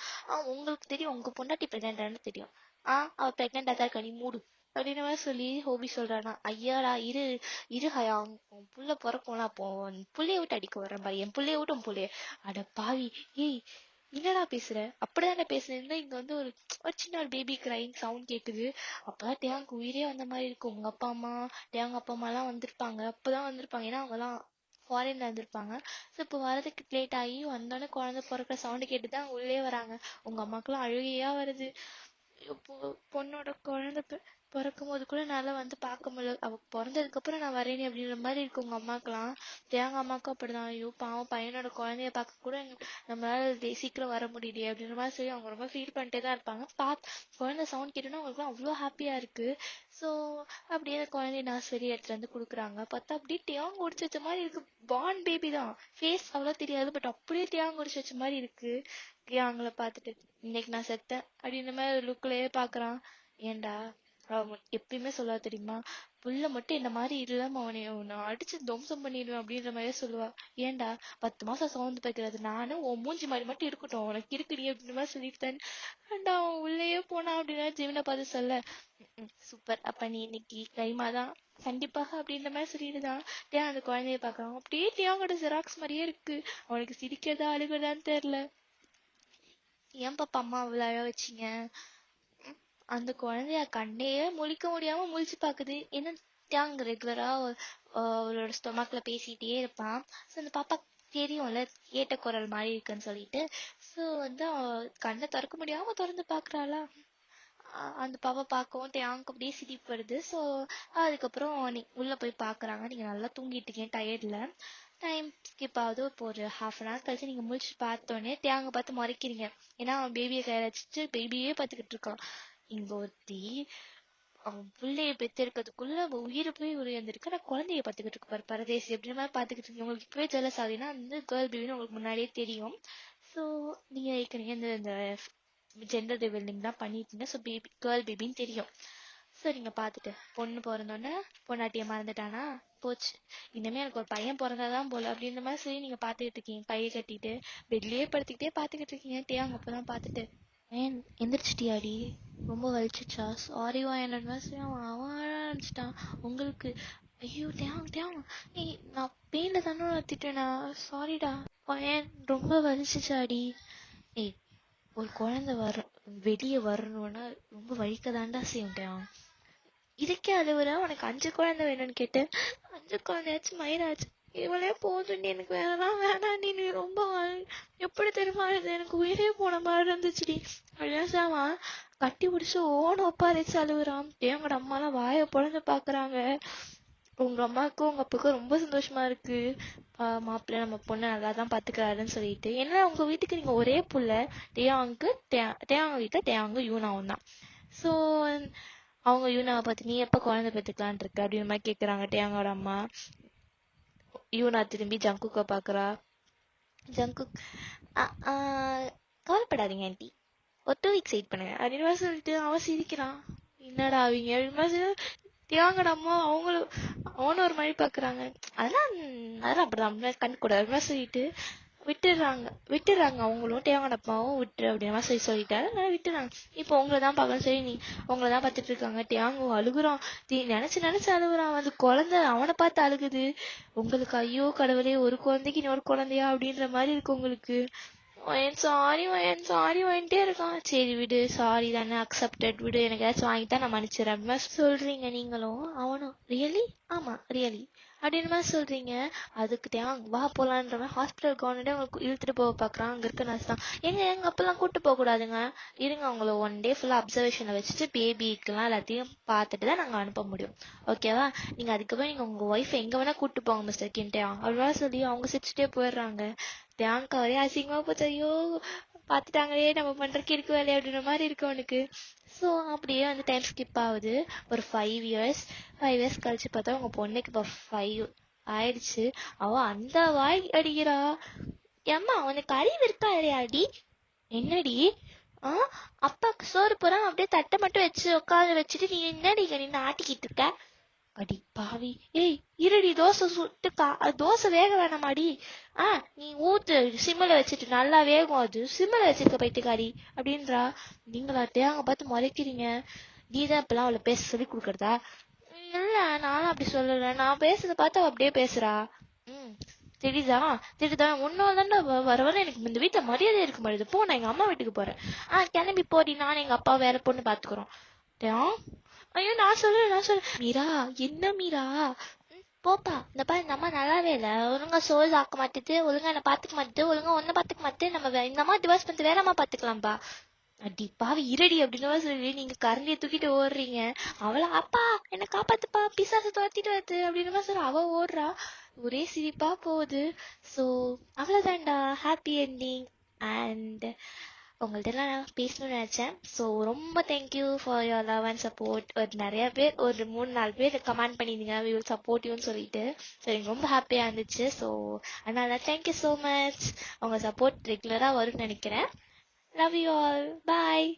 உங்களுக்கு தெரியும் உங்க பொண்டாட்டி பிரெக்னென்டான்னு தெரியும். அவ பிரெக்னெண்டா தான் இருக்கா, நீ மூடு அப்படின்ற மாதிரி சொல்லி ஹோபி சொல்றானா? ஐயாடா இரு இரு ஹயா, உன் புள்ள பிறக்கும்ல அப்போ புள்ளைய விட்டு அடிக்க வர்றேன் பாரு, என் புள்ளைய விட்டு உன் புள்ளைய. அட பாவி, ஏய் என்னடா பேசுற? அப்படிதானே பேசுறேன். இங்க வந்து ஒரு ஒரு சின்ன ஒரு பேபி கிரைங் சவுண்ட் கேக்குது. அப்பதான் தேவாங்க உயிரே வந்த மாதிரி இருக்கு. உங்க அப்பா அம்மா தேவாங்க அப்பா அம்மா எல்லாம் வந்திருப்பாங்க, அப்பதான் வந்திருப்பாங்க, ஏன்னா அவங்க எல்லாம் ஃபாரின்ல இருந்திருப்பாங்க. ஸோ இப்போ வரதுக்கு லேட் ஆகி வந்தோடனே குழந்தை பிறக்கிற சவுண்டு கேட்டுதான் உள்ளே வராங்க. உங்க அம்மாக்கெல்லாம் அழுகையா வருது. பொண்ணோட குழந்தை பிறக்கும் போது கூட என்னால வந்து பார்க்க முடியல. அவ பிறந்ததுக்கு அப்புறம் நான் வரேனே அப்படின்ற மாதிரி இருக்கு உங்க அம்மாக்கெல்லாம். தேங்க அம்மாக்கும் அப்படிதான். ஐயோ பாவம் பையனோட குழந்தைய பார்க்க கூட நம்மளால சீக்கிரம் வர முடியலையே அப்படின்ற மாதிரி சொல்லி அவங்க ரொம்ப ஃபீல் பண்ணிட்டே தான் இருப்பாங்க. குழந்தை சவுண்ட் கேட்டோன்னா அவங்களுக்கு அவ்வளோ ஹாப்பியா இருக்கு. ஸோ அப்படியே அந்த குழந்தைய நர்சரி எடுத்துட்டு வந்து கொடுக்குறாங்க. பார்த்தா அப்படியே தேங்க ஒடிச்சு வச்ச மாதிரி இருக்கு. பார்ன் பேபி தான், ஃபேஸ் அவ்வளோ தெரியாது, பட் அப்படியே தேங்க ஒடிச்சு வச்ச மாதிரி இருக்கு. அவங்கள பார்த்துட்டு இன்னைக்கு நான் செத்தேன் அப்படின்ற மாதிரி ஒரு லுக்லயே பாக்குறான். ஏன்டா எப்பயுமே சொல்லுவா தெரியுமா, புள்ள மட்டும் இந்த மாதிரி இல்லாம அவனை நான் அடிச்சு துவம்சம் பண்ணிடுவேன் அப்படின்ற மாதிரியே சொல்லுவா. ஏன்டா 10 மாசம் சவுந்து வைக்கிறது நானும் உன் மூஞ்சி மாதிரி மட்டும் இருக்கட்டும், உனக்கு இருக்குடி அப்படின்ற மாதிரி சொல்லிட்டேன். ஏன்டா அவன் உள்ளேயே போனா அப்படின்னா ஜீவனை பார்த்து சொல்ல, சூப்பர், அப்ப நீ இன்னைக்கு கைமா தான் கண்டிப்பாக அப்படின்ற மாதிரி சொல்லிடுதான். டேன் அந்த குழந்தைய பாக்குறான். அப்படியே டேங்கோட ஜெராக்ஸ் மாதிரியே இருக்கு. அவனுக்கு சிரிக்கிறதா அழுகிறதான்னு தெரியல. ஏன் பாப்பா அம்மா அவ்வளவு அழ வச்சீங்க? அந்த குழந்தைய கண்ணையே முழிக்க முடியாம முழிச்சு பாக்குது. ஏன்னா தியாங் ரெகுலரா அவளோட ஸ்டொமக்ல பேசிட்டே இருப்பான். ஸோ அந்த பாப்பா தெரியும்ல கேட்ட குரல் மாதிரி இருக்குன்னு சொல்லிட்டு. ஸோ வந்து கண்ணை திறக்க முடியாம திறந்து பாக்குறாளா. அந்த பாப்பா பார்க்கவும் தியாங்க்கு அப்படியே சிரிப்பு வருது. ஸோ அதுக்கப்புறம் உள்ள போய் பாக்குறாங்க. நீங்க நல்லா தூங்கிட்டு இருக்கீங்க டயர்ட்ல. டைம் ஸ்கிப் ஆகுது. இப்போ ஒரு ½ கழிச்சு நீங்க முடிச்சு பார்த்தோன்னே தியாங்க பார்த்து முறைக்கிறீங்க. ஏன்னா அவன் பேபியை கையில வச்சுட்டு பேபியே பார்த்துக்கிட்டு இருக்கான். இங்க ஒருத்தி அவன் பிள்ளைய பெத்திருக்கிறதுக்குள்ள அவன் உயிரை போய் உயர்ந்திருக்கு. நான் குழந்தைய பார்த்துக்கிட்டு இருக்கு பாரு பரதேசி அப்படின்ற மாதிரி பார்த்துக்கிட்டு இருக்கீங்க. உங்களுக்கு இப்பவே ஜெலஸ் ஆகுதுன்னா வந்து கேர்ள் பேபின்னு உங்களுக்கு முன்னாடியே தெரியும். ஸோ நீங்க ஏற்கனவே இந்த ஜெண்டர் ரிவீலிங் தான் பண்ணிட்டீங்க. ஸோ பேபி கேர்ள் பேபின்னு தெரியும். ஸோ நீங்க பார்த்துட்டு பொண்ணு பிறந்தோன்னே பொண்டாட்டியை மறந்துட்டானா போச்சு, இனிமே எனக்கு ஒரு பையன் பிறந்தாதான் போல அப்படின்ற மாதிரி சொல்லி நீங்க பார்த்துக்கிட்டு இருக்கீங்க. கையை கட்டிட்டு பெட்லயே படுத்துக்கிட்டே பார்த்துக்கிட்டு இருக்கீங்க. தேங்க அப்பதான் பார்த்துட்டு, ஏன் எந்திரிச்சிட்டியாடி, ரொம்ப வலிச்சிச்சா, சாரி வாயனன்னு சொல்லி அவன் ஆரம்பிச்சிட்டான். உங்களுக்கு ஐயோ தேவ் தேவ் ஏய் நான் பெயின்ல தானே திட்டேனா, சாரிடா ஏன் ரொம்ப வலிச்சிச்சாடி. ஏய் ஒரு குழந்தை வெளியே வரணும்னா ரொம்ப வலிக்கதான்டா செய்யும். இதுக்கே அழுவுற, உனக்கு 5 குழந்தை வேணும்னு கேட்டு 5 குழந்தையாச்சும் மயிராச்சு, இவளே போதுண்டி, எனக்கு வேணாண்டி, நீ ரொம்ப எப்படி தெரியுமா எனக்கு உயிரே போன மாதிரி இருந்துச்சுடி அப்படின்னா சாமா கட்டி பிடிச்சு ஓன ஒப்பாரிச்சு அழுகுறான். எங்களோட அம்மாலாம் வாயை பொழந்து பாக்குறாங்க. உங்க அம்மாவுக்கும் உங்க அப்பாவுக்கும் ரொம்ப சந்தோஷமா இருக்கு, மாப்பிள்ளை நம்ம பொண்ணு நல்லாதான் பாத்துக்கிறாருன்னு சொல்லிட்டு. ஏன்னா உங்க வீட்டுக்கு நீங்க ஒரே புள்ள, தேவாங்கு வீட்டுல தேவாங்கு யூனாவும் தான். ஸோ அவங்க யூனாவை பார்த்து நீ எப்ப குழந்தை பெற்றுக்கலான் இருக்க அப்படின்னு மாதிரி கேக்குறாங்க டேங்கோட அம்மா. யூனா திரும்பி ஜங்குக்க பாக்குறா. ஜங்குக் கவலைப்படாதீங்க ஆண்டி, ஒரு 2 வீக்ஸ் வெயிட் பண்ணுங்க அப்படின்னு சொல்லிட்டு அவன் சிரிக்கிறான். என்னடா அவங்க அப்படின்னு தியாங்கட அம்மா அவனும் ஒரு மாதிரி பாக்குறாங்க. அதெல்லாம் அப்படிதான் கண் கூட அப்படின்னு சொல்லிட்டு விட்டுறாங்க அவங்களும் தேவாங்கட அப்பாவும் விட்டுரு அப்படின்னு சொல்லி சொல்லிட்டாரு. விட்டுறாங்க. இப்போ உங்களைதான் பார்க்கணும் சரி, நீ உங்களைதான் பார்த்துட்டு இருக்காங்க. தேங்க அழுகுறான், நினைச்சு அழுகுறான். வந்து குழந்தை அவனை பார்த்து அழுகுது. உங்களுக்கு ஐயோ கடவுளே, ஒரு குழந்தைக்கு இன்னொரு குழந்தையா அப்படின்ற மாதிரி இருக்கு உங்களுக்கு. சாரி வாங்கிட்டே இருக்கான். சரி விடு, சாரி தானே, அக்செப்டட், விடு, எனக்கு ஏதாச்சும் வாங்கிட்டா நான் மன்னிச்சிடறேன் அப்படின்னு சொல்றீங்க நீங்களும் அவனும். ரியலி? ஆமா ரியலி அப்படின்னு மாதிரி சொல்றீங்க. அதுக்கு வா போலான்ற மாதிரி ஹாஸ்பிட்டல் கவர்மெண்டே உங்களுக்கு இழுத்துட்டு போக பாக்குறான். அங்க இருக்க நர்ஸ் தான், எங்க அப்பெல்லாம் கூட்டு போக கூடாதுங்க, இருங்க அவங்கள 1 டே ஃபுல்லா அப்சர்வேஷன்ல வச்சுட்டு பேபிக்கெல்லாம் எல்லாத்தையும் பார்த்துட்டு தான் நாங்க அனுப்ப முடியும், ஓகேவா? நீங்க அதுக்கப்புறம் நீங்க உங்க ஒய்ஃப் எங்க வேணா கூட்டு போங்க மிஸ்டர் கிண்டே அப்படின்னு சொல்லி அவங்க சிரிச்சுட்டே போயிடுறாங்க. தேங்க் ஒரே அசிங்கமா போச்சு. ஐயோ பாத்துட்டாங்களே நம்ம பண்றதுக்கு இருக்கு வேலையா அப்படின்ற மாதிரி இருக்கு அவனுக்கு. ஸோ அப்படியே வந்து டைம் ஸ்கிப் ஆகுது. ஒரு 5 இயர்ஸ் கழிச்சு பார்த்தா உங்க பொண்ணுக்கு இப்போ 5 ஆயிடுச்சு. அவ அந்த வாய் அடிக்கிறா. ஏம்மா உனக்கு அறிவு இருக்கா இல்லையாடி? என்னடி? அப்பாக்கு சோறு போறான், அப்படியே தட்டை மட்டும் வச்சு உட்காந்து வச்சுட்டு நீ என்னடி நின்று ஆட்டிக்கிட்டு இருக்க? அடி பாவி, ஏய் இருடி, தோசை வேக வேணாமாடி? நீ ஊத்து, சிம்மில வச்சுட்டு நல்லா வேகும், அது சிம்மில வச்சிருக்க பைத்தியக்காரி அப்படின்றா. நீங்களா தேங்க பார்த்து முறைக்கிறீங்க. நீதான் இப்பெல்லாம் அவளை பேச சொல்லி கொடுக்கறதா? இல்ல நானும் அப்படி சொல்லல, நான் பேசுறத பார்த்து அவ அப்படியே பேசுறா. தெரியுதா உன்னால தானே வர எனக்கு இந்த வீட்டுல மரியாதை இருக்க மாட்டேது. போ, நான் எங்க அம்மா வீட்டுக்கு போறேன். கிளம்பி போடி, நானும் எங்க அப்பா வேற பொண்ணு பாத்துக்கிறோம். ஐயோ நான் சொல்றேன். மீரா, என்ன மீரா? போப்பா, இந்த பாரு இந்த அம்மா நல்லாவே இல்ல, ஒழுங்கா சோறு ஆக்க மாட்டேது, ஒழுங்கா என்ன பாத்துக்க மாட்டேது, ஒழுங்கா ஒன்ன பாத்துக்க மாட்டேது. நம்ம இந்த அம்மா டிவோர்ஸ் பண்ணிட்டு வேற அம்மா பாத்துக்கலாம்பா. அடி பாவி இரடி அப்படின்னு சொல்லி நீங்க கரண்டியை தூக்கிட்டு ஓடுறீங்க. அவள அப்பா என்ன காப்பாத்துப்பா பிசாசு துரத்திட்டு வருது அப்படின்னு சொல்லி அவ ஓடுறா. ஒரே சிரிப்பா போகுது. ஸோ அவ்வளவுதான்டா, ஹாப்பி என்டிங். அண்ட் உங்கள்ட்ட எல்லாம் நான் பேசணும்னு நினைச்சேன். ஸோ ரொம்ப thank you for your love and support. ஒரு நிறைய பேர் ஒரு 3-4 பேர் கமெண்ட் பண்ணியிருந்தீங்க வி வில் சப்போர்ட் யூன்னு சொல்லிட்டு. ஸோ எனக்கு ரொம்ப ஹாப்பியாக இருந்துச்சு. ஸோ அதனால தேங்க்யூ ஸோ மச். உங்கள் சப்போர்ட் ரெகுலராக வரும்னு நினைக்கிறேன். Love you all. பாய்.